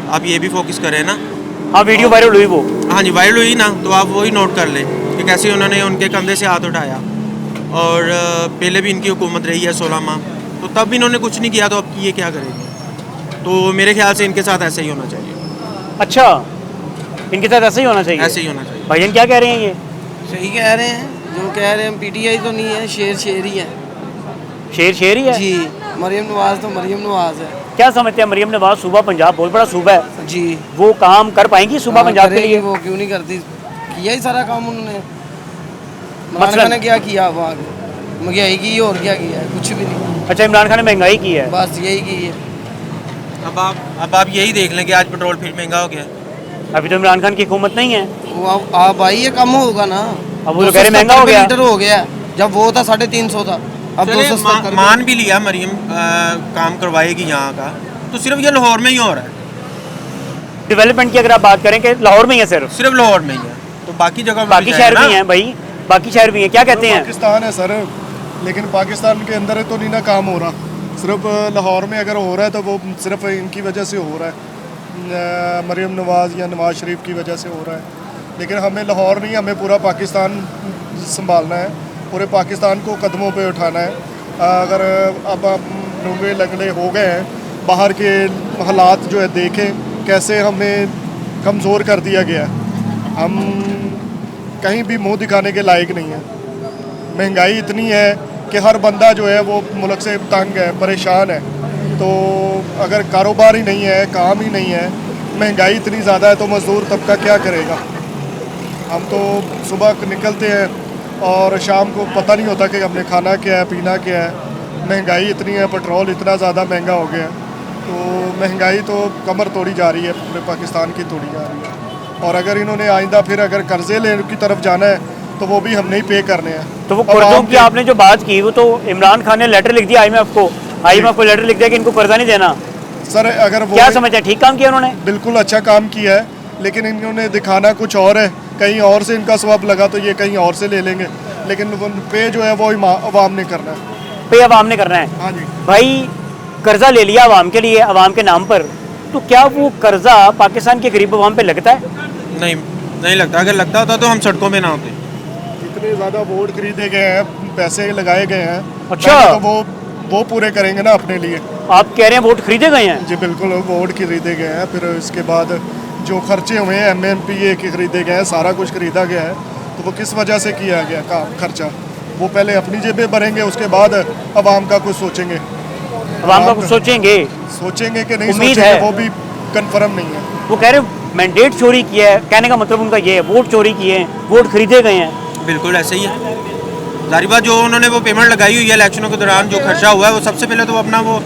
आप ये भी फोकस करें ना। हाँ, वीडियो वायरल हुई वो। हाँ जी, वायरल हुई ना, तो आप वही नोट कर लें कि कैसे उन्होंने उनके कंधे से हाथ उठाया। और पहले भी इनकी हुकूमत रही है 16 माह, तो तब भी इन्होंने कुछ नहीं किया, तो अब ये क्या करेंगे? तो मेरे ख्याल से इनके साथ ऐसे ही होना चाहिए। अच्छा, इनके साथ ऐसे ही होना चाहिए? ऐसे ही होना चाहिए। भाईजान क्या कह रहे हैं? ये सही कह रहे हैं, जो कह रहे हैं। पीटीआई तो नहीं है, शेर ही है। शेर ही है जी, मरियम नवाज़ तो मरियम नवाज़ है। क्या समझते हैं मरियम नवाज़, सूबा पंजाब बहुत बड़ा सूबा है जी, वो काम कर पाएंगी सूबा पंजाब के लिए? वो क्यों नहीं करती? किया ही सारा काम उन्होंने। मसलन? इमरान खान ने क्या किया? वहाँ महंगाई की और क्या किया है? कुछ भी नहीं। अच्छा, इमरान खान ने महंगाई की है, बस यही की है। अब आप यही देख लें कि आज पेट्रोल फिर महंगा हो गया। अभी तो इमरान खान की हुकूमत नहीं है। वो अब आई है, कम होगा ना। अब वो तो कह रहे महंगा हो गया। लीटर हो गया, जब वो था 350 था, अब चले, 270 मान भी लिया मरियम काम करवाएगी यहाँ का, तो सिर्फ ये लाहौर में ही हो रहा है। डेवलपमेंट की अगर आप बात करें कि लाहौर में ही है, सिर्फ लाहौर में ही है, तो बाकी जगह में बाकी शहर भी हैं भाई, बाकी शहर भी हैं। क्या कहते हैं? पाकिस्तान है सर, लेकिन पाकिस्तान के अंदर तो नहीं ना काम हो रहा। सिर्फ लाहौर में अगर हो रहा है तो वो सिर्फ इनकी वजह से हो रहा है, मरियम नवाज़ या नवाज़ शरीफ की वजह से हो रहा है। लेकिन हमें लाहौर नहीं, हमें पूरा पाकिस्तान संभालना है, पूरे पाकिस्तान को कदमों पे उठाना है। अगर अब लुंगे लगड़े हो गए हैं, बाहर के हालात जो है देखें कैसे हमें कमज़ोर कर दिया गया है। हम कहीं भी मुंह दिखाने के लायक नहीं है। महंगाई इतनी है कि हर बंदा जो है वो मुल्क से तंग है, परेशान है। तो अगर कारोबार ही नहीं है, काम ही नहीं है, महंगाई इतनी ज़्यादा है, तो मज़दूर तबका क्या करेगा? हम तो सुबह निकलते हैं और शाम को पता नहीं होता कि हमने खाना क्या है, पीना क्या है। महंगाई इतनी है, पेट्रोल इतना ज़्यादा महंगा हो गया है, तो महंगाई तो कमर तोड़ी जा रही है, पूरे पाकिस्तान की तोड़ी जा रही है। और अगर इन्होंने आइंदा फिर अगर कर्जे लेने की तरफ जाना है तो वो भी हमने ही पे करने हैं। तो वो अब कर्जों आम की के- आपने जो बात की वो तो इमरान खान ने लेटर लिख दिया IMF को, IMF को लेटर लिख दिया कि इनको कर्जा नहीं देना। सर अगर वो क्या समझते हैं, ठीक काम किया उन्होंने? बिल्कुल अच्छा काम किया है, लेकिन इन्होंने दिखाना कुछ और है, कहीं और से इनका स्वैप लगा तो ये कहीं और से ले लेंगे, लेकिन वो पे जो है वो अवाम ने करना है। पे अवाम ने करना है। हाँ जी। भाई कर्जा ले लिया अवाम के लिए, अवाम के नाम पर, तो क्या वो कर्जा पाकिस्तान के गरीब अवाम पे लगता है? नहीं लगता। अगर लगता होता तो हम सड़कों में ना होते। इतने ज़्यादा वोट खरीदे गए हैं, पैसे लगाए गए हैं, अच्छा। पहले तो वो पूरे करेंगे ना अपने लिए। आप कह रहे हैं वोट खरीदे गए हैं? जी बिल्कुल, वोट खरीदे गए हैं, फिर इसके बाद जो खर्चे हुए हैं MMPA के खरीदे गए हैं, सारा कुछ खरीदा गया है, तो वो किस वजह से किया गया काम खर्चा? वो पहले अपनी जेबें भरेंगे, उसके बाद अवाम का कुछ सोचेंगे। अवाम का कुछ सोचेंगे कि नहीं उम्मीद सोचेंगे है। वो भी कंफर्म नहीं है। वो कह रहे हैं मैंडेट चोरी किया है, कहने का मतलब उनका ये है, वोट चोरी किए हैं, वोट खरीदे गए हैं। बिल्कुल ऐसे ही है। जारी बात, जो उन्होंने वो पेमेंट लगाई हुई है इलेक्शनों के दौरान, जो खर्चा हुआ है, वो सबसे पहले तो वो अपना वो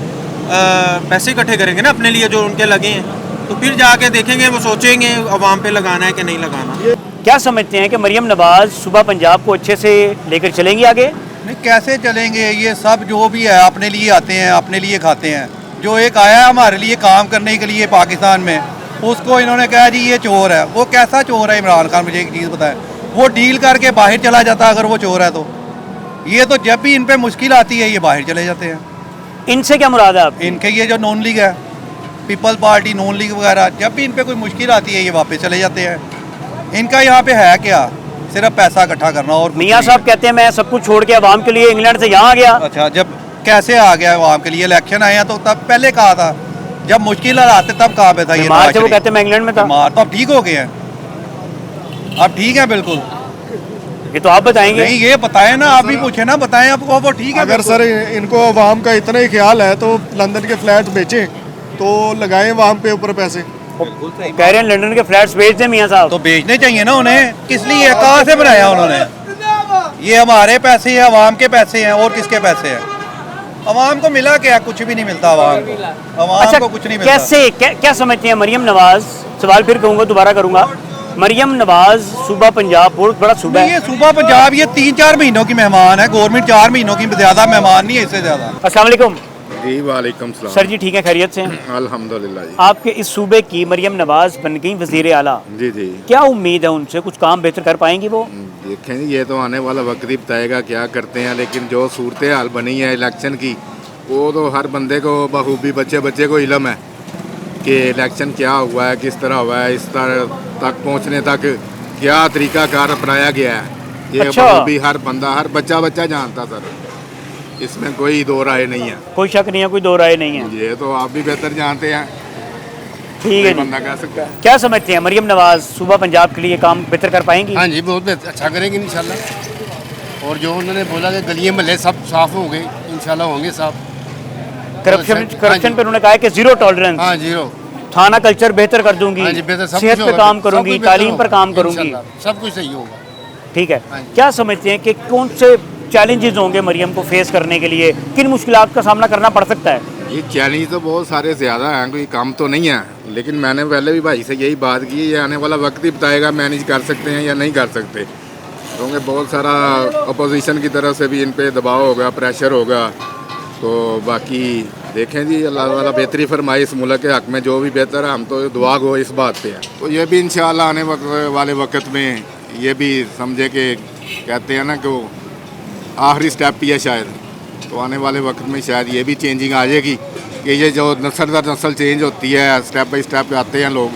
पैसे इकट्ठे करेंगे ना अपने लिए जो उनके लगे हैं, तो फिर जाके देखेंगे, वो सोचेंगे अवाम पे लगाना है कि नहीं लगाना। क्या समझते हैं कि मरियम नवाज सुबह पंजाब को अच्छे से लेकर चलेंगी आगे? नहीं, कैसे चलेंगे? ये सब जो भी है अपने लिए आते हैं, अपने लिए खाते हैं। जो एक आया है हमारे लिए काम करने के लिए पाकिस्तान में, उसको इन्होंने कहा जी ये चोर है। वो कैसा चोर है इमरान खान? मुझे एक चीज़ बताएं, वो डील करके बाहर चला जाता अगर वो चोर है तो। ये तो जब भी इन पे मुश्किल आती है ये बाहर चले जाते हैं। इनसे क्या मुराद है आपकी? इनके ये जो नॉन लीग है, पीपल पार्टी, नॉन लीग वगैरह, जब भी इन पे कोई मुश्किल आती है ये वापस चले जाते हैं। इनका यहाँ पे है क्या? सिर्फ पैसा इकट्ठा करना। और मियाँ साहब कहते हैं मैं सब कुछ छोड़ के अवाम के लिए इंग्लैंड से यहाँ आ गया। अच्छा, जब कैसे आ गया अवाम के लिए? इलेक्शन आए हैं तो तब पहले कहा था, जब मुश्किल आते तब कहाँ पे था ये? बीमार थे वो, कहते हैं मैं इंग्लैंड में था। बीमार तो अब ठीक हो गए हैं, अब ठीक है बिल्कुल। ये तो आप बताएंगे। नहीं, ये बताएं ना, आप भी पूछे ना, बताएं आपको वो ठीक है। अगर सर इनको अवाम का इतना ही ख्याल है तो लंदन के फ्लैट बेचें, तो लगाएं अवाम पे ऊपर पैसे। कह रहे हैं लंदन के फ्लैट्स बेच दें मियाँ साहब। तो बेचने चाहिए ना उन्हें। किस लिए, कहाँ से बनाया उन्होंने? ये हमारे पैसे हैं, अवाम के पैसे हैं, और किसके पैसे हैं? अवाम को मिला क्या? कुछ भी नहीं मिलता अवाम को। अवाम अच्छा, को कुछ नहीं मिलता। कैसे क्या समझते हैं मरियम नवाज? सवाल फिर कहूँगा, दोबारा करूँगा। मरियम नवाज सूबा पंजाब बहुत बड़ा सूबा है। ये सूबा पंजाब ये 3-4 महीनों की मेहमान है। गवर्नमेंट 4 महीनों की ज़्यादा मेहमान नहीं है, इससे ज़्यादा। अस्सलाम वालेकुम जी वालेकुम सलाम। सर जी, ठीक है, खैरियत से हैं? अल्हम्दुलिल्लाह जी। आपके इस सूबे की मरियम नवाज बन गई वजीर आला, जी जी। क्या उम्मीद है उनसे? कुछ काम बेहतर कर पाएंगी वो? देखें जी, ये तो आने वाला वक्त ही बताएगा क्या करते हैं, लेकिन जो सूरत हाल बनी है इलेक्शन की, वो तो हर बंदे को बखूबी बच्चे को इल्म है कि इलेक्शन क्या हुआ है, किस तरह हुआ है, इस तरह तक पहुंचने तक क्या तरीकाकार अपनाया गया है। ये अच्छा। बखूबी हर बंदा, हर बच्चा जानता सर, इसमें कोई दो राय नहीं है। कोई शक नहीं है, कोई दो राय नहीं है। ये तो आप भी बेहतर जानते हैं, ठीक है जी। बंदा कह सकता है। क्या समझते हैं मरियम नवाज सूबा पंजाब के लिए काम बेहतर कर पाएंगी? हाँ जी, बहुत अच्छा करेंगे इंशाल्लाह। और जो उन्होंने बोला कि गलियाँ महल्ले सब साफ होंगे, इंशाल्लाह होंगे साफ। करप्शन पे उन्होंने कहा है कि जीरो टॉलरेंस। हाँ, जीरो। थाना कल्चर बेहतर कर दूंगी, हाँ जी, बेहतर सब सेहत कुछ पे होगा, काम सब करूंगी, कुछ बेहतर तालीम पर होगा, काम करूंगी, इंशाल्लाह, सब कुछ सही होगा। ठीक है। हाँ जी। क्या समझते हैं कि कौन से चैलेंजेस होंगे मरियम को फेस करने के लिए? किन मुश्किलात का सामना करना पड़ सकता है? ये चैलेंज तो बहुत सारे ज़्यादा हैं, कोई कम तो नहीं है, लेकिन मैंने पहले भी भाई से यही बात की, ये आने वाला वक्त ही बताएगा मैनेज कर सकते हैं या नहीं कर सकते। क्योंकि बहुत सारा अपोजिशन की तरफ से भी इन पे दबाव होगा, प्रेशर होगा। तो बाकी देखें जी, अल्लाह वाला बेहतरी फरमाए इस मुल्क के हक़ में, जो भी बेहतर है, हम तो दुआ गो इस बात पे है। तो ये भी इंशाअल्लाह आने वाले वक्त में ये भी समझे कि कहते हैं ना कि वो आखिरी स्टेप ही है शायद, तो आने वाले वक्त में शायद ये भी चेंजिंग आ जाएगी कि ये जो नस्ल दर नस्ल चेंज होती है, स्टेप बाई स्टेप आते हैं लोग,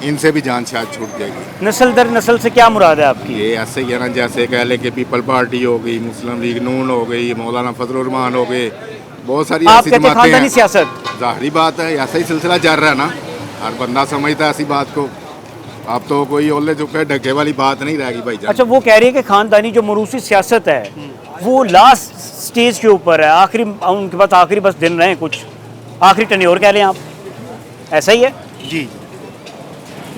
इनसे भी जान शायद छूट जाएगी। नस्ल दर नस्ल से क्या मुराद है आपकी? ये ऐसे ही है ना, जैसे कह लें कि पीपल पार्टी हो गई, मुस्लिम लीग नून हो गई, मौलाना फजल रहमान हो गए, बहुत सारी आप ऐसी कहते हैं जमातें खानदानी हैं। सियासत? जाहिर बात है, ऐसा ही सिलसिला चल रहा है ना, हर बंदा समझता है ऐसी बात को। अब तो कोई ओले चुके ढके वाली बात नहीं रहेगी भाई जान। अच्छा, वो कह रही है कि खानदानी जो मरूसी सियासत है वो लास्ट स्टेज के ऊपर है, आखिरी उनके पास आखिरी बस दिन रहे, कुछ आखिरी टर्नओवर कह लें आप, ऐसा ही है? जी,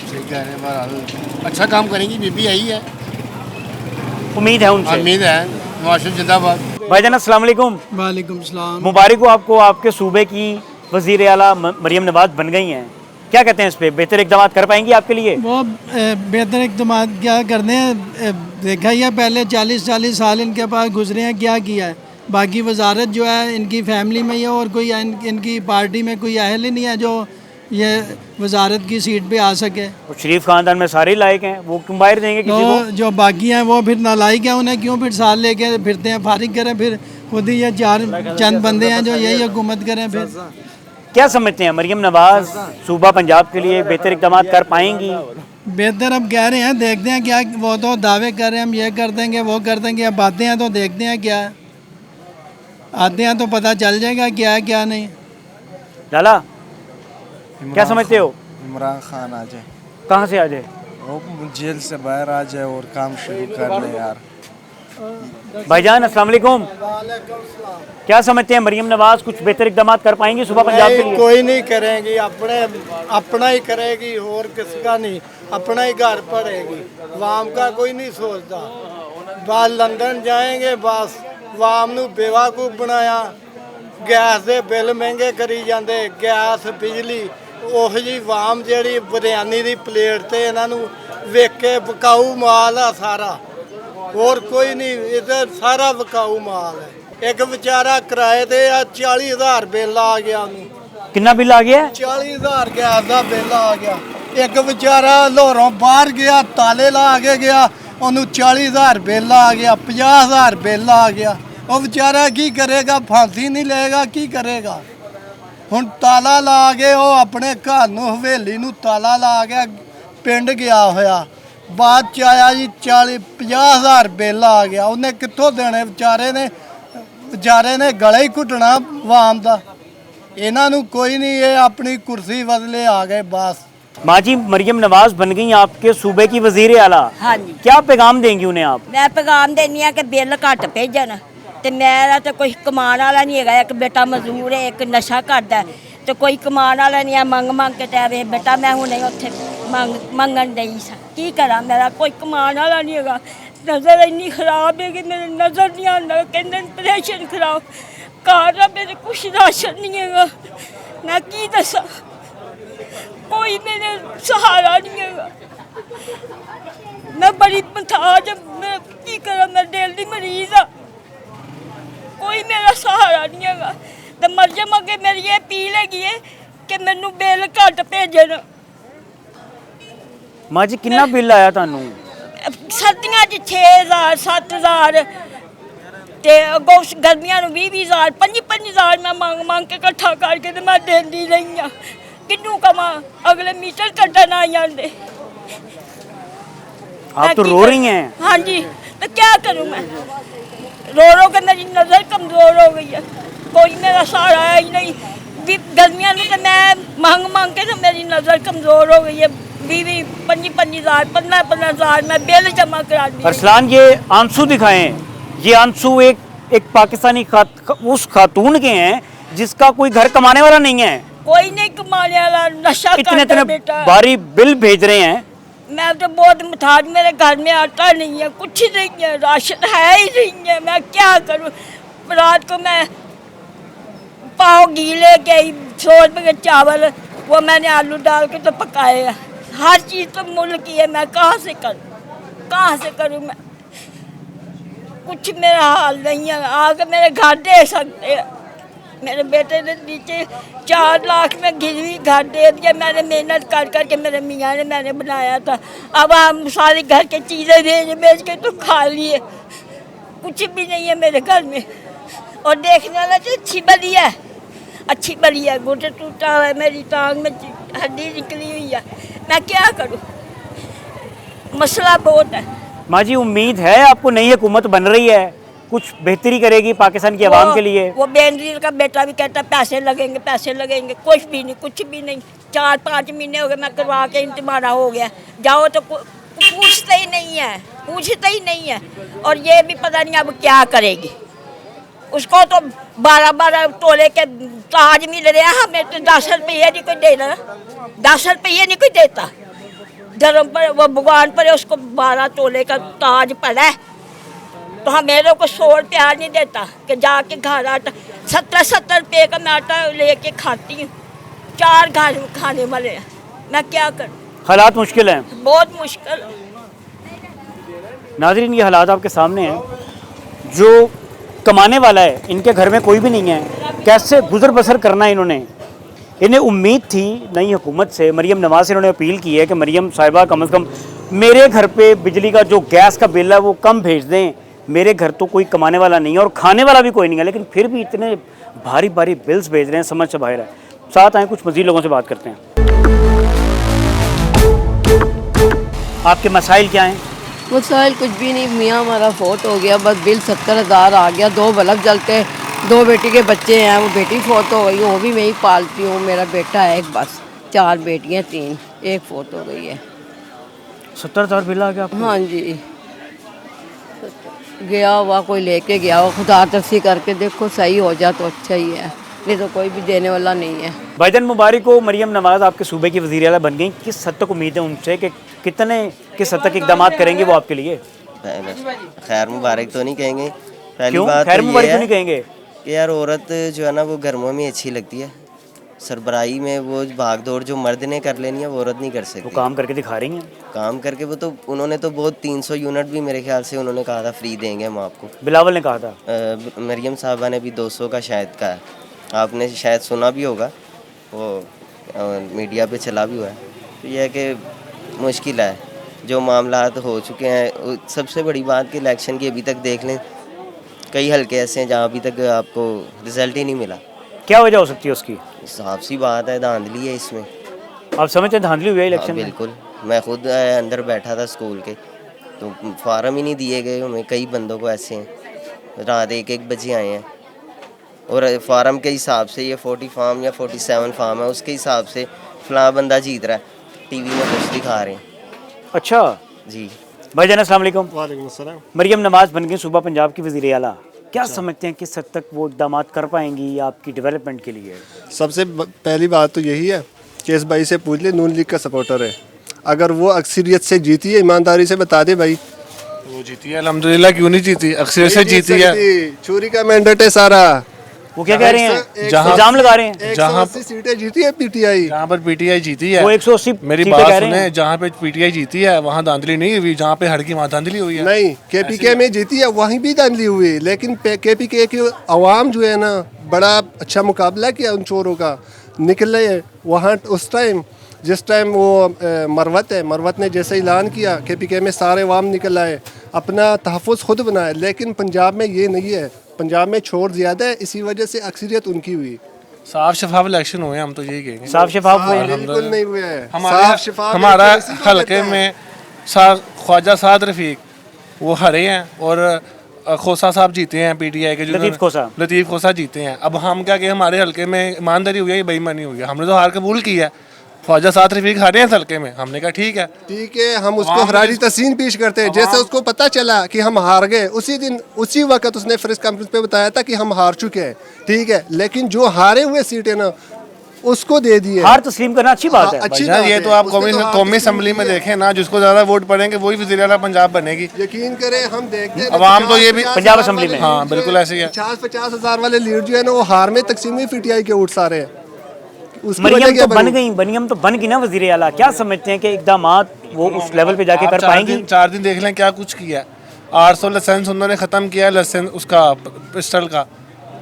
सही कह रहे हैं। बहरहाल अच्छा काम करेंगी, बीबी आई है, उम्मीद है उनसे। उम्मीद है। नवाज शरीफ जिंदाबाद। भाईजान अस्सलाम वालेकुम। वालेकुम सलाम। मुबारक हो आपको, आपके सूबे की वजीर आला मरियम नवाज बन गई हैं। क्या कहते हैं इस पे, बेहतर इकदाम कर पाएंगी आपके लिए? वो बेहतर इकदाम क्या करने हैं, देखा ही है पहले 40 साल इनके पास गुजरे हैं, क्या किया है। बाकी वजारत जो है इनकी फैमिली में ही है और कोई इनकी पार्टी में कोई अहल ही नहीं है जो ये वजारत की सीट पे आ सके। और शरीफ खानदान में सारे लायक हैं, वो क्यों बाहर देंगे किसी को? तो जो बाकी हैं वो फिर नालायक हैं, उन्हें क्यों फिर साल लेके फिरते हैं, फारिग करें फिर खुद ही ये चंद बंदे हैं जो यही हुकूमत करें। फिर क्या समझते हैं मरियम नवाज सूबा पंजाब के लिए बेहतर इकदाम कर पाएंगी? बेहतर अब कह रहे हैं, देखते हैं क्या, वो तो दावे कर रहे हैं हम ये कर देंगे वो कर देंगे, अब आते हैं तो देखते हैं क्या है, आते हैं तो पता चल जाएगा क्या है क्या नहीं। लाला क्या समझते हो? इमरान खान आ जाए, कहाँ से आ जाए? वो जेल से बाहर आ जाए और काम शुरू कर ले यार। भाईजान अस्सलाम वालेकुम। क्या समझते हैं मरियम नवाज कुछ बेहतर इकदाम कर पाएंगी सूबा पंजाब के लिए? कोई नहीं करेगी, अपना ही करेगी और किसका नहीं, अपना ही घर पड़ेगी, वाम का कोई नहीं सोचता। बस लंदन जाएंगे, बस वाम नू बेवकूफ बनाया, गैस दे बिल महंगे करी जाते, गैस बिजली ਉਹ ਜੀ ਵਾਮ ਜਿਹੜੀ ਬਿਰਿਆਨੀ ਦੀ ਪਲੇਟ ਤੇ ਇਹਨਾਂ ਨੂੰ ਵੇਖ ਕੇ ਵਿਕਾਊ ਮਾਲ ਆ ਸਾਰਾ, ਹੋਰ ਕੋਈ ਨਹੀਂ, ਇਹਦਾ ਸਾਰਾ ਵਿਕਾਊ ਮਾਲ ਹੈ। ਇੱਕ ਵਿਚਾਰਾ ਕਿਰਾਏ ਤੇ ਆ 40,000 ਬਿੱਲ ਆ ਗਿਆ ਉਹਨੂੰ। कितना बिल आ गया? 40,000 ਗੈਸ ਦਾ ਬਿੱਲ ਆ ਗਿਆ। ਇੱਕ ਵਿਚਾਰਾ ਲਾਹੌਰੋਂ ਬਾਹਰ ਗਿਆ, ਤਾਲੇ ਲਾ ਕੇ ਗਿਆ, ਉਹਨੂੰ 40,000 ਬਿੱਲ ਆ ਗਿਆ, 50,000 ਬਿੱਲ ਆ ਗਿਆ। ਉਹ ਵਿਚਾਰਾ ਕੀ ਕਰੇਗਾ, ਫਾਂਸੀ ਨਹੀਂ ਲਏਗਾ, ਕੀ ਕਰੇਗਾ। ਹੁਣ ਤਾਲਾ ਲਾ ਕੇ ਉਹ ਆਪਣੇ ਘਰ ਨੂੰ ਹਵੇਲੀ ਨੂੰ ਤਾਲਾ ਲਾ ਕੇ ਪਿੰਡ ਗਿਆ ਹੋਇਆ, ਬਾਅਦ ਚ ਆਇਆ ਜੀ 50,000 ਬਿੱਲ ਆ ਗਿਆ। ਉਹਨੇ ਕਿੱਥੋਂ ਦੇਣੇ, ਵਿਚਾਰੇ ਨੇ ਗਲਾ ਹੀ ਘੁੱਟਣਾ ਵਾਮ ਦਾ। ਇਹਨਾਂ ਨੂੰ ਕੋਈ नहीं, ये अपनी कुर्सी बदले आ गए बस। माँ जी मरियम नवाज बन गई आपके सूबे की वजीर आला, हाँ जी। क्या पैगाम देंगी उन्हें आप? मैं पैगाम देनी है कि बिल घट भेजन, तो मेरा तो कोई कमान वाला नहीं है, एक बेटा मजदूर है, एक नशा करता है, तो कोई कमान वाला नहीं है, मंग के टाइम बेटा मैं हूँ नहीं उत्थे मंगन नहीं सा, की करा, मेरा कोई कमान वाला नहीं है। नज़र इन्नी खराब है कि मेरे नज़र नहीं आता, कहते ऑपरेशन खराब घर मेरे कुछ राशन नहीं है, मैं की दसा, कोई मेरे सहारा नहीं है, मैं बड़ी मथाज, मैं की करा, मैं दिल की मरीज हाँ, कोई मेरा सहारा नहीं है। तो मरियम अगे मेरी ये अपील है कि मैनू बिल घट भेजन। माँ जी कितना बिल आया थानू? सर्दियाँ 6,000 7,000 ते अगों गर्मियां 20,000 25,000 मैं मांग के इकट्ठा करके तो मैं देंदी रही हाँ, किनू कमा, अगले मीटर कट्टन आ जाते। आप तो रो रही हैं। हाँ जी, तो क्या करूँ मैं, रो के मेरी नज़र कमज़ोर हो गई है, कोई मेरा सहारा है ही नहीं। गर्मियां में तो मैं मांग के तो मेरी नज़र कमज़ोर हो गई है, 20,000 15,000 मैं बिल जमा करा दी। अरसलान ये आंसू दिखाएं, ये आंसू एक पाकिस्तानी उस खातून के हैं जिसका कोई घर कमाने वाला नहीं है, कोई नहीं कमाने वाला, नशा करता बेटा, भारी बिल भेज रहे हैं। मैं तो बहुत मुताज, मेरे घर में आटा नहीं है, कुछ नहीं है, राशन है ही नहीं है, मैं क्या करूं। रात को मैं पाव घी लेके आई, 100 रुपये के चावल, वो मैंने आलू डाल के तो पकाए हैं, हर चीज़ तो मुल की है, मैं कहाँ से करूं मैं, कुछ मेरा हाल नहीं है। आके मेरे घर दे सकते हैं, मेरे बेटे ने नीचे 4 लाख में गिरवी घर दे दिया, मैंने मेहनत कर करके, मेरे मियाँ ने मैंने बनाया था, अब हम सारी घर की चीज़ें बेच के तो खा लिए, कुछ भी नहीं है मेरे घर में। और देखने वाला तो अच्छी बली है, घुटना टूटा हुआ है, मेरी टांग में हड्डी निकली हुई है, मैं क्या करूँ, मसला बहुत है। माँ जी उम्मीद है आपको नई हुकूमत बन रही है, कुछ बेहतरी करेगी पाकिस्तान की आवाम के लिए? वो बेनजीर का बेटा भी कहता पैसे लगेंगे, कुछ भी नहीं। 4-5 महीने हो गए मैं करवा के इंतमारा हो गया, जाओ तो पूछते ही नहीं है। और ये भी पता नहीं अब क्या करेगी, उसको तो 12 तोले के ताज मिल रहे हैं, हमें तो 10 रुपये नहीं कोई देना, 10 रुपये नहीं कोई देता। धर्म पर वो भगवान पर उसको 12 तोले का ताज पड़ा है, वहाँ मेरे को 100 रुपया नहीं देता कि जाके घर आटा 70 रुपये का मैं आटा लेके खाती हूँ। 4 घर खाने वाले हैं, मैं क्या करूँ? हालात मुश्किल हैं, बहुत मुश्किल। नाज़रीन ये हालात आपके सामने हैं। जो कमाने वाला है, इनके घर में कोई भी नहीं है, कैसे गुजर बसर करना है इन्होंने। इन्हें उम्मीद थी नई हुकूमत से, मरीम नवाज़ से इन्होंने अपील की है कि मरीम साहिबा कम से कम मेरे घर पे बिजली का जो गैस का बिल है वो कम भेज दें। मेरे घर तो कोई कमाने वाला नहीं है और खाने वाला भी कोई नहीं है, लेकिन फिर भी इतने भारी भारी बिल्स भेज रहे हैं, समझ से बाहर है। साथ आए कुछ मज़ीद लोगों से बात करते हैं। आपके मसाइल क्या हैं? मसाइल कुछ भी नहीं, मियाँ हमारा फोत हो गया, बस बिल 70,000 आ गया। 2 बल्ब जलते, 2 बेटी के बच्चे हैं, वो बेटी फोत हो गई, वो भी मैं ही पालती हूँ। मेरा बेटा है एक, बस 4 बेटियाँ 3, एक फोत हो गई है। 70,000 बिल आ गया आपको? हाँ जी, गया हुआ कोई लेके गया हो, खुदा तरसी करके देखो सही हो जाए तो अच्छा ही है, नहीं तो कोई भी देने वाला नहीं है। भाईजान मुबारक हो, मरीम नवाज़ आपके सूबे की वज़ीर आला बन गई। किस हद तक उम्मीद है उनसे कि किस हद तक इक़दाम करेंगे वो आपके लिए? खैर मुबारक तो नहीं कहेंगे। पहली क्यों बात खैर तो मुबारक ये क्यों है नहीं कहेंगे? कि यार औरत जो है ना वो घरों में अच्छी लगती है, सरबराही में वो भाग दौड़ जो मर्द ने कर लेनी है वो औरत नहीं कर सकती। वो काम करके दिखा रही हैं। काम करके वो तो उन्होंने तो बहुत 300 यूनिट भी मेरे ख्याल से उन्होंने कहा था फ्री देंगे हम आपको। बिलावल ने कहा था। मरियम साहबा ने भी 200 का शायद कहा है, आपने शायद सुना भी होगा, वो मीडिया पे चला भी हुआ है। तो यह है कि मुश्किल है, जो मामलात हो चुके हैं। सबसे बड़ी बात कि इलेक्शन की अभी तक देख लें, कई हल्के ऐसे हैं जहाँ अभी तक आपको रिजल्ट ही नहीं मिला। क्या वजह हो सकती है उसकी? साफ सी बात है, धांधली है इसमें। आप समझते हैं धांधली हुई है इलेक्शन में? बिल्कुल, मैं खुद अंदर बैठा था स्कूल के, तो फार्म ही नहीं दिए गए हमें। कई बंदों को ऐसे हैं, रात 1-1 बजे आए हैं और फार्म के हिसाब से ये 40 फार्म या 47 फार्म है, उसके हिसाब से फलां बंदा जीत रहा है, टीवी में कुछ दिखा रहे हैं। अच्छा जी भाईजान अस्सलाम वालेकुम। वालेकुम अस्सलाम। मरीम नवाज़ बन गई सूबा पंजाब की वज़ीर आला, क्या समझते हैं किस हद तक वो इक़दाम कर पाएंगी आपकी डेवलपमेंट के लिए? सबसे पहली बात तो यही है कि इस भाई से पूछ ले, नून लीग का सपोर्टर है, अगर वो अक्सरियत से जीती है, ईमानदारी से बता दे भाई। वो जीती है अल्हम्दुलिल्लाह, क्यों नहीं जीती, अक्सरियत से जीती है। चोरी का मैंडेट है सारा। वो क्या कह रहे हैं, जहाँ इल्जाम लगा रहे हैं? जहाँ 180 सीटें जीती है पीटीआई, जहाँ पर पीटीआई जीती है वो 180 मेरी सीटें बात कह रहे सुने, हैं। जहाँ पे पीटीआई जीती है वहाँ धांधली नहीं हुई, जहाँ पे हड़की वहाँ धांधली हुई है। नहीं, केपीके में जीती है वहीं भी धांधली हुई, लेकिन केपीके की आवाम जो है ना बड़ा अच्छा मुकाबला किया उन चोरों का, निकले वहाँ उस टाइम जिस टाइम वो मरवत ने जैसे ऐलान किया केपीके में सारे अवाम निकल आए, अपना तहफ़्फ़ुज़ खुद बनाए। लेकिन पंजाब में ये नहीं है, पंजाब में चोर ज़्यादा है, इसी वजह से अक्सरियत उनकी हुई। साफ शफाफ इलेक्शन हुए, हम तो यही कहेंगे। साफ शफाफ हुए? बिल्कुल नहीं हुए हैं। हमारा हल्के में ख्वाजा साद रफीक वो हरे हैं और खोसा साहब जीते हैं पीटीआई के, लतीफ़ खोसा जीते हैं। अब हम क्या कि हमारे हल्के में ईमानदारी हुई है, बेईमानी हुई है, हमने तो हार कबूल की है। ख्वाजा साद रफीक हारे हैं हल्के में, हमने कहा ठीक है, हम उसको हरारी तस्लीम पेश करते हैं। जैसे उसको पता चला कि हम हार गए, उसी वक्त उसने प्रेस कॉन्फ्रेंस पे बताया था कि हम हार चुके हैं, ठीक है, लेकिन जो हारे हुए सीटें ना उसको दे दिए। हार तस्लीम करना अच्छी बात है। अच्छी बात ये तो आप कौमी असम्बली में देखें ना, जिसको ज्यादा वोट पड़ेंगे वही वज़ीर आला पंजाब बनेगी। यकीन करें, हम देखते हैं अवाम तो ये भी पंजाब असम्बली में, हाँ बिल्कुल ऐसे ही है। 50-50 हज़ार वाले लीड जो है ना वो हार में तकसीम हुई पीटीआई के वोट सारे। मरियम तो बन गई, मरियम तो बन गई ना वज़ीर आला, क्या समझते हैं कि इक़दाम वो उस लेवल पे जाके कर पाएंगी? 4 दिन देख लें क्या कुछ किया। 800 लाइसेंस उन्होंने ख़त्म किया, लाइसेंस उसका पिस्टल का,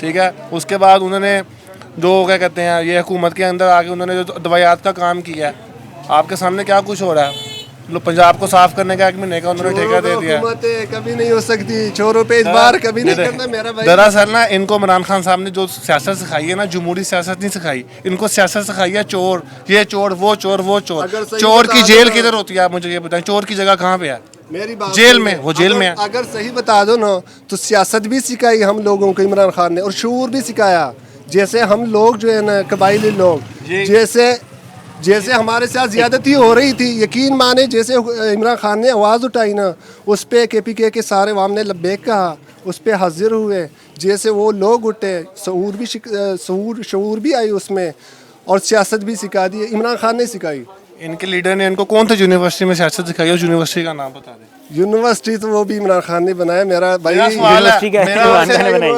ठीक है। उसके बाद उन्होंने जो क्या कहते हैं ये हुकूमत के अंदर आके उन्होंने जो दवाइयात का काम किया है, आपके सामने क्या कुछ हो रहा है। पंजाब को साफ करने का 1 महीने का उन्होंने ठेका दे दिया। कभी नहीं हो सकती चोरों पे इस बार कभी नहीं करना मेरा भाई। दरअसल ना इनको इमरान खान साहब ने जो सियासत सिखाई है ना, जमहूरी सियासत नहीं सिखाई, इनको सियासत सिखाई है चोर, ये चोर, वो चोर, वो चोर। चोर की जेल किधर होती है आप मुझे ये बताएं, चोर की जगह कहाँ पे है? मेरी बात जेल में, वो जेल में है। अगर सही बता दो ना तो सियासत भी सिखाई हम लोगों को इमरान खान ने, और शऊर भी सिखाया। जैसे हम लोग जो है ना कबाइली लोग, जैसे हमारे साथ ज़्यादती हो रही थी, यकीन माने जैसे इमरान खान ने आवाज़ उठाई ना, उस पर केपीके के सारे अवाम ने लब्बैक कहा, उस पर हाजिर हुए। जैसे वो लोग उठे, शऊर भी आई उसमें, और सियासत भी सिखा दी, इमरान खान ने सिखाई। इनके लीडर ने इनको कौन सा यूनिवर्सिटी में सियासत सिखाई, उस यूनिवर्सिटी का नाम बता दें। यूनिवर्सिटी तो वो भी इमरान खान ने बनाया। मेरा भाई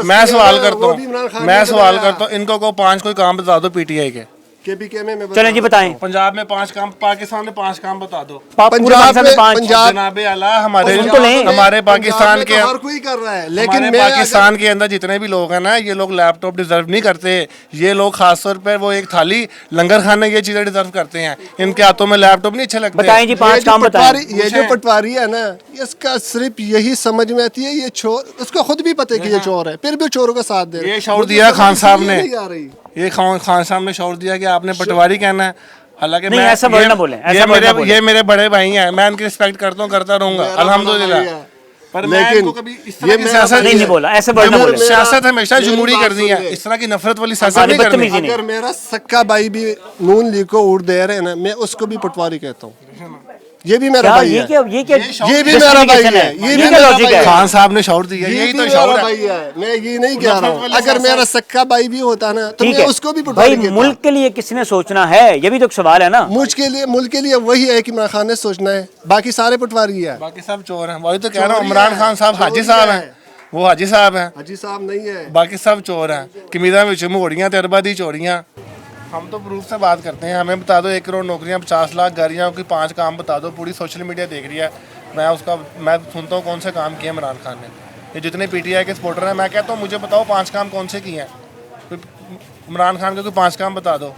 मैं सवाल करता हूँ इनको को 5 कोई काम बता दो पीटीआई के। केपीके में चलें जी बताएं। पंजाब में 5 काम, पाकिस्तान में 5 काम बता दो। पंजाब में 5 जनाबे आला हमारे पाकिस्तान के हर कोई कर रहा है, लेकिन पाकिस्तान के अंदर जितने भी लोग हैं ना, ये लोग लैपटॉप डिजर्व नहीं करते। ये लोग खासतौर पर वो एक थाली लंगर खाने ये चीजें डिजर्व करते हैं। इनके हाथों में लैपटॉप नहीं अच्छे लगते। बताएं जी 5 काम बताएं। ये जो पटवारी है ना, इसका सिर्फ यही समझ में आती है ये चोर, उसको खुद भी पता है कि ये चोर है, फिर भी चोरों का साथ दे रहा है। ये शौर दिया खान साहब ने, ये खान साहब ने शौर दिया कि आपने पटवारी कहना है। हालांकि मैं ऐसा वर्ड ना बोले, ये मेरे बड़े भाई हैं, मैं उनकी रिस्पेक्ट करता हूँ, करता रहूंगा अल्हम्दुलिल्लाह। पर मैं इनको कभी इस तरह की सियासत नहीं बोला, ऐसे वर्ड ना बोले। सियासत हमेशा जमहूरी करनी है, इस तरह की नफरत वाली सियासत नहीं करनी। अगर मेरा सक्का भाई भी नून लीग को वोट दे रहे हैं ना, मैं उसको भी पटवारी कहता हूँ। ये भी मेरा भाई है, ये भी मेरा भाई है, ये भी मेरा भाई है। खान साहब ने शौर दिया, यही तो शौर है। मैं ये नहीं कह रहा हूँ, अगर मेरा सक्का भाई भी होता ना तो मैं उसको भी पटवारी कहता। मुल्क के लिए किसने सोचना है, ये भी तो सवाल है ना। मुल्क के लिए वही है कि इमरान खान ने सोचना है, बाकी सारे पटवारी है, बाकी सब चोर हैं। वही तो कह रहा हूँ, इमरान खान साहब हाजी साहब हैं, वो हाजी साहब हैं, हाजी साहब नहीं है, बाकी सब चोर हैं। कमीदा विच मोड़ियां ते अरबा दी चोरियां। हम तो प्रूफ से बात करते हैं। हमें बता दो 1 करोड़ नौकरियां, 50 लाख गाड़ियाँ की 5 काम बता दो। पूरी सोशल मीडिया देख रही है, मैं सुनता हूँ कौन से काम किए इमरान खान ने। ये जितने पीटीआई के सपोर्टर हैं, मैं कहता हूँ मुझे बताओ 5 काम कौन से किए हैं। इमरान खान के कोई 5 काम बता दो।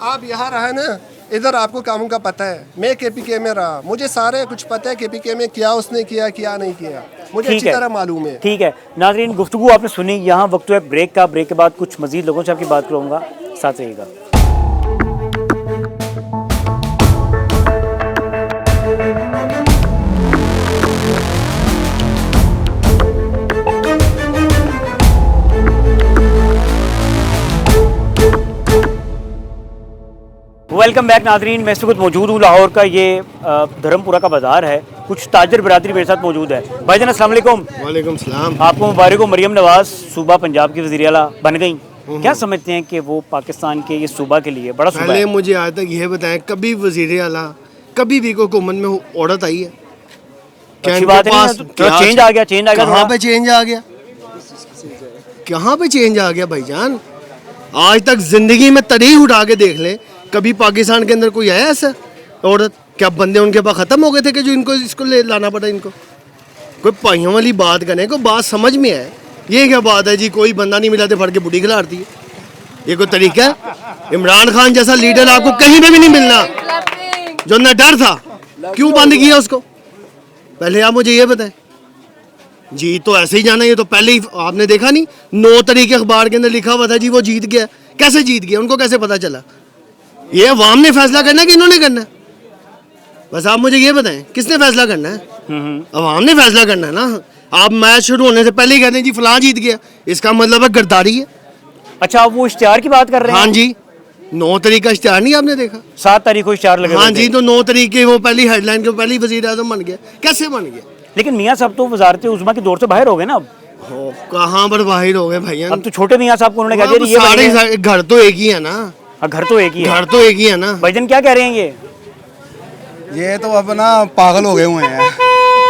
आप यहाँ रहे ना, इधर आपको कामों का पता है। मैं केपीके में रहा, मुझे सारे कुछ पता है केपीके में क्या उसने किया, क्या नहीं किया, मुझे अच्छी तरह मालूम है। ठीक है नाज़रीन, गुफ्तगू आपने सुनी। यहाँ वक्त है ब्रेक का। ब्रेक के बाद कुछ मजीद लोगों से आपकी बात करूँगा, साथ रहिएगा। वेलकम बैक नाजरीन। मैं इस वक्त मौजूद हूँ लाहौर का ये धर्मपुरा का बाज़ार है। कुछ ताजर बिरादरी मेरे साथ मौजूद है। भाईजान अस्सलाम वालेकुम। वालेकुम सलाम। आपको मुबारक हो, मरियम नवाज सूबा पंजाब की वज़ीर आला बन गई। क्या समझते हैं कि वो पाकिस्तान के ये सूबा के लिए बड़ा सूबा है? पहले मुझे आज तक ये बताएं, कभी वज़ीर आला कभी भी कोई हुकूमत में औरत आई है? अच्छी बात है, चेंज आ गया। कहाँ पे चेंज आ गया? कहाँ पे चेंज आ गया भाईजान? आज तक जिंदगी में तारीख उठा के देख ले, कभी पाकिस्तान के अंदर कोई आया ऐसा औरत? क्या बंदे उनके पास ख़त्म हो गए थे कि जो इनको इसको ले लाना पड़ा? इनको कोई पाइयों वाली बात करने को बात समझ में आए। ये क्या बात है जी, कोई बंदा नहीं मिला तो फट के बुढ़ी खिलाती है? ये कोई तरीका है? इमरान खान जैसा लीडर आपको कहीं पे भी नहीं मिलना। जो न डर था, क्यों बंद किया उसको? पहले आप मुझे ये बताएं। जी तो ऐसे ही जाना, ये तो पहले ही आपने देखा नहीं, 9 तारीख अखबार के अंदर लिखा हुआ था जी वो जीत गया। कैसे जीत गया? उनको कैसे पता चला? ये अवाम ने फैसला करना है कि इन्होंने करना है? बस आप मुझे ये बताएं, किसने फैसला करना है? अवाम ने फैसला करना है ना। आप मैच शुरू होने से पहले ही कहते हैं जी फलां जीत गया, इसका मतलब है गद्दारी है। अच्छा, आप वो इश्तिहार की बात कर रहे हैं? हाँ जी, 9 तारीख का इश्तिहार नहीं आपने देखा? 7 तारीख को इश्तिहार लगे। हाँ जी, तो 9 तारीख के वो पहली हेडलाइन के पहली वज़ीर आज़म बन गया। कैसे बन गया? लेकिन मियाँ साहब तो वज़ारत उज़्मा के दौर से बाहर हो गए ना। अब कहाँ पर बाहर हो गए भैया? अब तो छोटे मियाँ साहब को उन्होंने कह दिया सारे घर तो एक ही है ना। घर तो एक ही है, घर तो एक ही है ना। भाईजान क्या कह रहे हैं? ये तो अब ना पागल हो गए हुए हैं।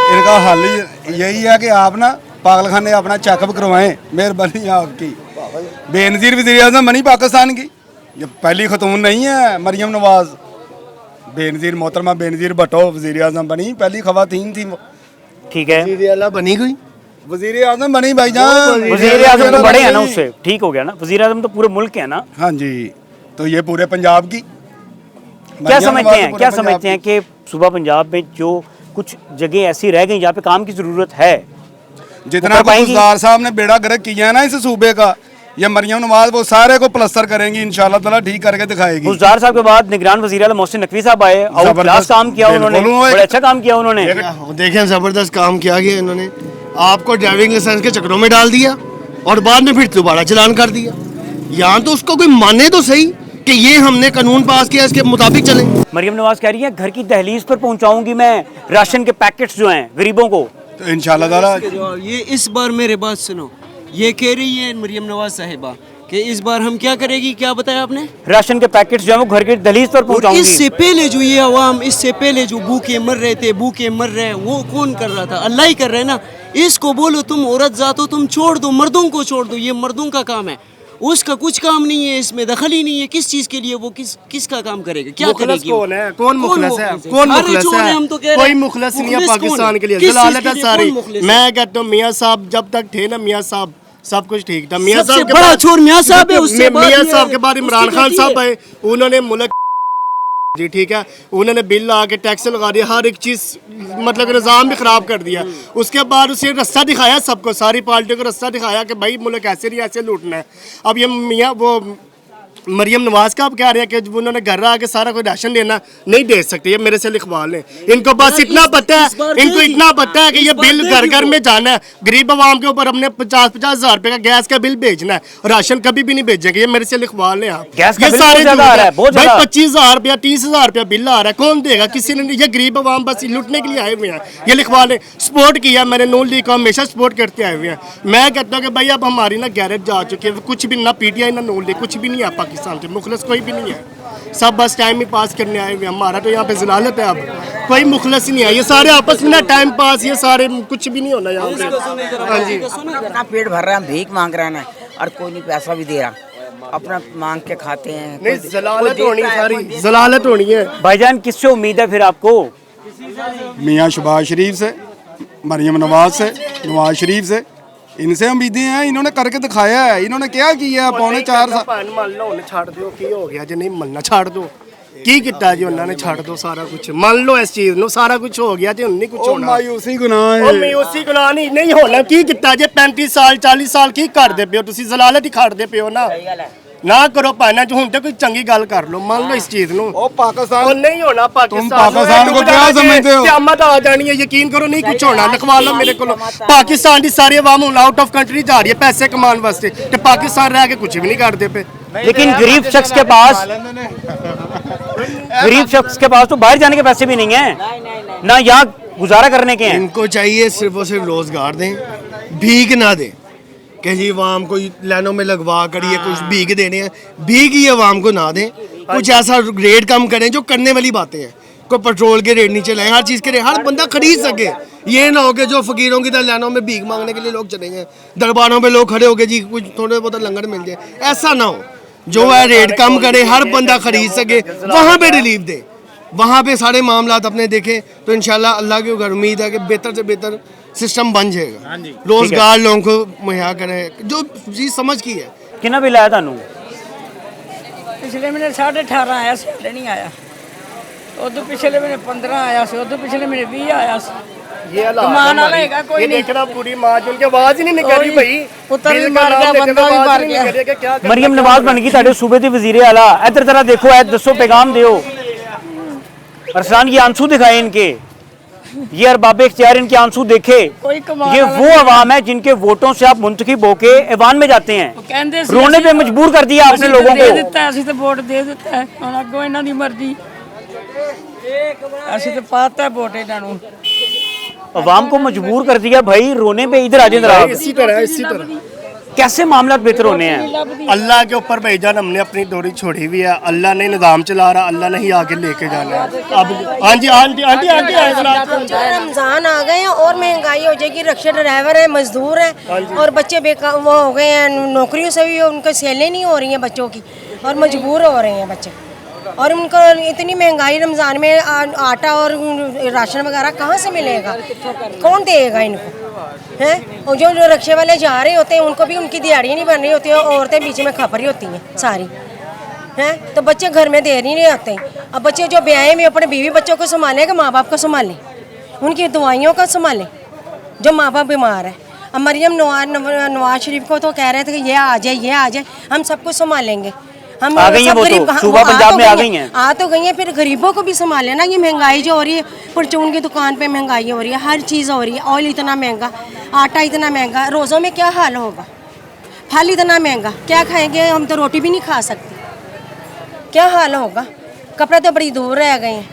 इनका हल यही है कि आप ना पागल खाने अपना चेकअप करवाएं, मेहरबानी है आपकी। बेनज़ीर वज़ीर आज़म बनी पाकिस्तान की, ये पहली खतून नहीं है मरियम नवाज। बेनज़ीर मोहतरमा बेनज़ीर भट्टो वज़ीर आज़म बनी, पहली ख़वातीन थी। ठीक है, वज़ीर आला बनी कोई? वज़ीर आज़म बनी भाईजान। वज़ीर आज़म तो बड़े हैं ना, उससे ठीक हो गया ना। वज़ीर आज़म तो पूरे मुल्क के है ना। हाँ जी, तो ये पूरे पंजाब की। क्या समझते हैं कि सूबा पंजाब में जो कुछ जगह ऐसी रह गई जहाँ पे काम की जरूरत है? जितना गुलजार साहब ने बेड़ा गर्क किया है ना इस सूबे का, ये मरियम नवाज वो सारे को प्लस्तर करेंगी इंशाल्लाह ताला, ठीक करके दिखाएगी। गुलजार साहब के बाद निगरान वज़ीर आला मोहसिन नकवी साहब आए, और क्लास काम किया उन्होंने, बड़ा अच्छा काम किया उन्होंने। देखें जबरदस्त काम किया गया इन्होंने। आपको ड्राइविंग लाइसेंस के चक्रों में डाल दिया और बाद में फिर दोबारा चलान कर दिया। यहाँ तो उसको कोई माने तो सही कि ये हमने कानून पास किया, इसके मुताबिक चले। मरियम नवाज कह रही है घर की दहलीज पर पहुंचाऊंगी मैं राशन के पैकेट्स जो हैं गरीबों को। तो इंशाल्लाह ताला ये इस बार मेरे बात सुनो, ये कह रही है मरियम नवाज साहिबा कि इस बार हम क्या करेगी, क्या बताया आपने? राशन के पैकेट्स जो है वो घर के दहलीज पर पहुंचाऊंगी। इससे पहले जो ये अवाम, इससे पहले जो भूखे मर रहे थे, भूखे मर रहे हैं, वो कौन कर रहा था? अल्लाह ही कर रहे हैं ना। इसको बोलो तुम औरत जातो, तुम छोड़ दो, मर्दों को छोड़ दो, ये मर्दों का काम है, उसका कुछ काम नहीं है, इसमें दखल ही नहीं है। किस चीज के लिए वो किसका काम करेगा, क्या करेगी? कौन है? कौन मुखलस है? कौन मुखलस है? हम तो कह रहे कोई मुखलस नहीं है पाकिस्तान के लिए, जलालत है सारी। मैं कहता हूँ मियाँ साहब जब तक थे ना, मियाँ साहब सब कुछ ठीक था। मियाँ साहब के बड़ा बाद चोर मियाँ साहब है, उससे मियाँ साहब के बाद इमरान खान साहब आए, उन्होंने मुल्क जी ठीक है, उन्होंने बिल ला के टैक्स लगा दिया, हर एक चीज़ मतलब निज़ाम भी ख़राब कर दिया। उसके बाद उसे रास्ता दिखाया सबको, सारी पार्टियों को रास्ता दिखाया कि भाई मुल्क ऐसे नहीं ऐसे लूटना है। अब ये मियाँ वो मरियम नवाज का आप कह रहे हैं कि उन्होंने घर आके सारा कोई राशन देना नहीं दे सकते, ये मेरे से लिखवा लें। इनको बस इतना पता है, इनको इतना पता है कि ये बिल घर घर में जाना है, गरीब आवाम के ऊपर हमने 50-50 हज़ार रुपये का गैस का बिल भेजना है, राशन कभी भी नहीं भेजेंगे, ये मेरे से लिखवा लें आप। गैस का ये बिल सारे बहुत ज़्यादा आ रहा है, बहुत ज़्यादा। 25,000 रुपया 30,000 रुपया बिल आ रहा है, कौन देगा? किसी ने, ये गरीब आवाम बस लूटने के लिए आए हुए हैं, ये लिखवा लें। सपोर्ट किया मैंने, नून लीग को हमेशा सपोर्ट करते आए हुए हैं। मैं कहता हूँ कि भाई अब हमारी ना गैरेज जा चुकी है, कुछ भी ना PTI ना नून लीग, कुछ भी नहीं है पाकिस्तान के, मुखलस कोई भी नहीं है, सब बस टाइम ही पास करने आए हुए हैं। हमारा तो यहाँ पे जलालत है, अब कोई मुखलस ही नहीं है, ये सारे आपस में ना टाइम पास, ये सारे कुछ भी नहीं होना यहाँ पे। हाँ जी, अपना पेट भर रहा है, भीख मांग रहा है ना, और कोई नहीं पैसा भी दे रहा, अपना मांग के खाते हैं। नहीं जलालत होनी, सारी जलालत होनी है। भाईजान किससे उम्मीद है फिर आपको? मियाँ शहबाज शरीफ से, मरियम नवाज से, नवाज शरीफ से, इनसे उम्मीदें हैं। इन्होंने करके दिखाया है, इन्होंने क्या किया? 4.5 साल मान लो उन्हें छाड़ दो, की हो गया जो नहीं मनना छाड़ दो, की किता जी उन्होंने छाड़ दो सारा कुछ, मान लो इस चीज नो सारा कुछ हो गया जो नहीं कुछ होना। मायूसी गुनाह है, मायूसी गुनाह नहीं होना, की किता जे 35 साल 40 साल की करदे पियो तुसी, जलालत ही खाड़दे पियो ना करो पाना जो हुन ते कोई चंगी गल कर लो, मान लो इस चीज नु। ओ पाकिस्तान और नहीं होना, तुम पाकिस्तान को क्या समझते हो? क़यामत आ जानी है, यकीन करो नहीं कुछ होना, लिखवा लो मेरे को। पाकिस्तान की सारी आवाम आउट ऑफ कंट्री जा रही है पैसे कमाने वास्ते, ते पाकिस्तान रह के कुछ भी नहीं करते पे। लेकिन गरीब शख्स के पास, गरीब शख्स के पास तो बाहर जाने के पैसे भी नहीं है ना, यहाँ गुजारा करने के हैं। इनको चाहिए सिर्फ और सिर्फ रोजगार दें, भीख ना दें कि जी आवाम को लाइनों में लगवा कर ये कुछ भीख देने हैं, भीख ही आवाम को ना दें। कुछ ऐसा रेट कम करें जो करने वाली बातें हैं, कोई पेट्रोल के रेट नीचे लाएं, हर चीज़ के रेट हर बंदा खरीद सके। ये ना हो कि जो फकीरों की तरह लाइनों में भीख मांगने के लिए लोग चले गए, दरबारों में लोग खड़े हो गए जी कुछ थोड़े बहुत लंगर मिल जाए, ऐसा ना हो। जो है रेट कम करे, हर बंदा खरीद सके, वहाँ पे रिलीफ दे, वहाँ पे सारे मामलात अपने देखें, तो इंशाल्लाह अल्लाह की उम्मीद है कि बेहतर से बेहतर सिस्टम बन जाएगा। रोजगार लोगों को मुहैया करें, जो चीज़ समझ की है। कितना बिल आया थानू? पिछले महीने 18.5 आया से, हले नहीं आया। उदू पिछले महीने 15 आया से, उदू पिछले महीने 20 आया से। ये कमान वाला हैगा कोई नहीं, देखना पूरी माँ उनकी आवाज ही नहीं निकल रही भाई, पुत्र भी मर गया, बंदा भी मर गया। मरियम नवाज बन गई ਤੁਹਾਡੇ सूबे ਦੀ वजीर आला, इधर जरा देखो, ऐ दसो पैगाम दियो। अरसलान ये आंसू दिखाए इनके, ये अरबाब इख्तियार इनके आंसू देखे। ये वो अवाम है जिनके वोटों से आप मुंतखब होके ऐवान में जाते हैं, रोने पे मजबूर कर दिया आपने लोगों को। ਅਸੀਂ ਤਾਂ ਵੋਟ ਦੇ ਦਿੱਤਾ ਹੈ, ਹੁਣ ਅੱਗੋਂ ਇਹਨਾਂ ਦੀ ਮਰਜ਼ੀ, ਅਸੀਂ ਤਾਂ ਪਾਤਾ ਵੋਟ ਇਹਨਾਂ ਨੂੰ। अवाम को मजबूर कर दिया भाई, रोने पे इधर आ जाए। इसी तरह कैसे मामला बेहतर होने हैं? अल्लाह के ऊपर भाईजान हमने अपनी डोरी छोड़ी हुई है, अल्लाह ने निज़ाम चला रहा, अल्लाह ने ही आगे लेके जाना है। अब हाँ जी आंटी आंटी आंटी रमजान आ गए हैं और महंगाई हो जाएगी, रिक्शा ड्राइवर है, मजदूर है, और बच्चे बेकार वो हो गए हैं, नौकरियों से भी उनको सेलें नहीं हो रही हैं बच्चों की, और मजबूर हो रहे हैं बच्चे, और उनको इतनी महंगाई रमज़ान में आटा और राशन वगैरह कहाँ से मिलेगा, कौन देगा इनको हैं? और जो रिक्शे वाले जा रहे होते हैं उनको भी उनकी दिहाड़ियाँ नहीं बन रही होती है, औरतें बीच में खप रही होती हैं सारी हैं, तो बच्चे घर में देर नहीं आते। अब बच्चे जो ब्याहे में अपने बीवी बच्चों को संभालें कि माँ बाप को संभालें, उनकी दवाइयों का संभालें, जो माँ बाप बीमार है। अब मरियम नवाज शरीफ को तो कह रहे थे कि ये आ जाए हम सब कुछ संभालेंगे, हम आ गई हैं, वो तो सूबा पंजाब में आ गई हैं, आ तो गई हैं, फिर गरीबों को भी संभाले ना। ये महंगाई जो हो रही है, परचून की दुकान पे महंगाई हो रही है, हर चीज़ हो रही है, ऑयल इतना महंगा, आटा इतना महंगा, रोज़ों में क्या हाल होगा, फल इतना महंगा, क्या खाएंगे हम? तो रोटी भी नहीं खा सकते, क्या हाल होगा? कपड़े तो बड़ी दूर रह गए हैं।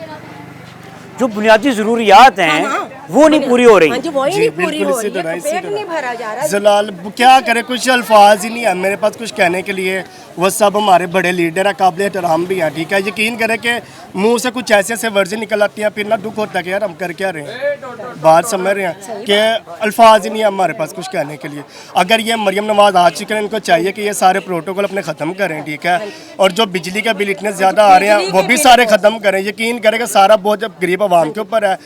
जो बुनियादी ज़रूरियात हैं वो नहीं पूरी हो रही। हाँ जी, वही नहीं पूरी हो रही है, पेट नहीं भरा जा रहा। जलाल क्या करे, कुछ अल्फाज ही नहीं है मेरे पास कुछ कहने के लिए। वो सब हमारे बड़े लीडर हैं, काबिल एहतराम भी हैं, ठीक है। यकीन करें कि मुंह से कुछ ऐसे ऐसे वर्जें निकल आती हैं, फिर ना दुख होता है कि यार हम कर क्या रहे हैं। बात समझ रहे हैं कि अल्फाज ही नहीं है हमारे पास कुछ कहने के लिए। अगर ये मरियम नवाज आ चुके हैं, इनको चाहिए कि ये सारे प्रोटोकॉल अपने ख़त्म करें, ठीक है। और जो बिजली के बिल इतने ज़्यादा आ रहे हैं वो भी सारे ख़त्म करें। यकीन करें कि सारा बोझ जब गरीब आवाम के ऊपर है।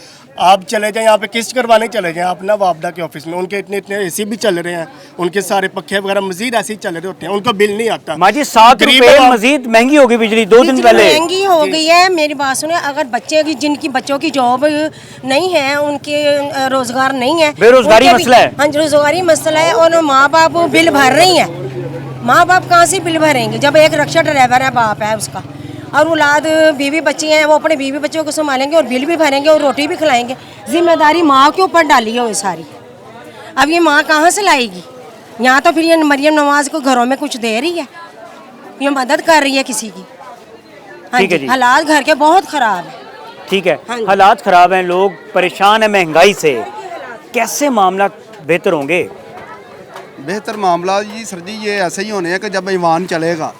आप चले जाएं यहाँ पे किस्त करवाने चले जाएं अपना वापदा के ऑफिस में, उनके इतने इतने एसी भी चल रहे हैं, उनके सारे पखे वगैरह मजीद ऐसे ही चल रहे होते हैं, उनको बिल नहीं आता। माजी 7 रुपए मजीद महंगी होगी बिजली 2 दिन पहले महंगी हो गई है। मेरी बात सुने, अगर बच्चे की जिनकी बच्चों की जॉब नहीं है, उनके रोजगार नहीं है, बेरोजगारी मसला है। हाँ, रोजगारी मसला है। और माँ बाप बिल भर रही है। माँ बाप कहाँ से बिल भरेंगे जब एक रिक्शा ड्राइवर है, बाप है उसका, और औलाद बीवी बच्चे हैं, वो अपने बीवी बच्चों को संभालेंगे और बिल भी भरेंगे और रोटी भी खिलाएंगे। जिम्मेदारी माँ के ऊपर डाली है वो सारी। अब ये माँ कहाँ से लाएगी? यहाँ तो फिर ये मरियम नवाज को घरों में कुछ दे रही है, ये मदद कर रही है किसी की। हाँ ठीक है जी, जी। हालात घर के बहुत ख़राब है। ठीक है, हालात ख़राब हैं, लोग परेशान हैं महंगाई से, कैसे मामला बेहतर होंगे? बेहतर मामला जी सर जी ये ऐसे ही होने हैं कि जब ईवान चलेगा,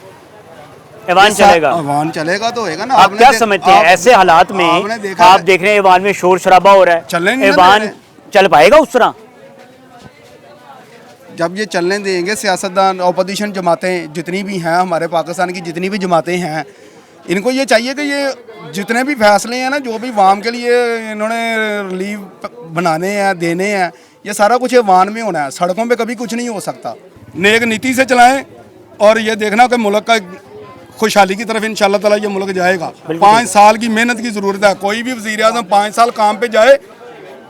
ईवान चलेगा, ईवान चलेगा तो होएगा ना। आप क्या समझते हैं ऐसे हालात में? आप देख रहे हैं ईवान में शोर शराबा हो रहा है, चलने नहीं ईवान चल पाएगा उस तरह? जब ये चलने देंगे सियासतदान, अपोजिशन जमातें जितनी भी हैं, हमारे पाकिस्तान की जितनी भी जमातें हैं, इनको ये चाहिए कि ये जितने भी फैसले हैं ना, जो भी वाम के लिए इन्होंने रिलीफ बनाने हैं, देने हैं, ये सारा कुछ वाम में होना है। सड़कों पे कभी कुछ नहीं हो सकता। नेक नीति से चलाएं और ये देखना कि मुल्क का खुशहाली की तरफ इंशाल्लाह ताला ये मुल्क जाएगा। 5 साल की मेहनत की ज़रूरत है। कोई भी वज़ीर आज़म 5 साल काम पे जाए,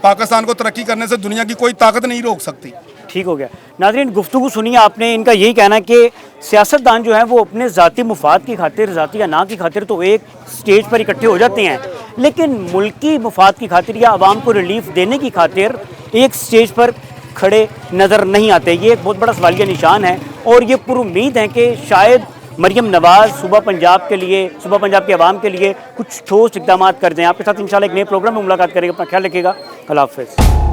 पाकिस्तान को तरक्की करने से दुनिया की कोई ताकत नहीं रोक सकती। ठीक हो गया। नाज़रीन, गुफ्तगू सुनिए आपने। इनका यही कहना है कि सियासतदान जो हैं वो अपने ज़ाती मुफाद की खातिर, ज़ाती या ना की खातिर तो एक स्टेज पर इकट्ठे हो जाते हैं, लेकिन मुल्की मुफाद की खातिर या आवाम को रिलीफ देने की खातिर एक स्टेज पर खड़े नज़र नहीं आते। ये एक बहुत बड़ा सवालिया निशान है और ये पुरुम्मीद है कि शायद मरियम नवाज़ सूबा पंजाब के लिए, सूबा पंजाब के अवाम के लिए कुछ ठोस इक़दाम कर दें। आपके साथ इंशाल्लाह एक नए प्रोग्राम में मुलाकात करेंगे। अपना ख्याल रखिएगा। अल्लाह हाफ़िज़।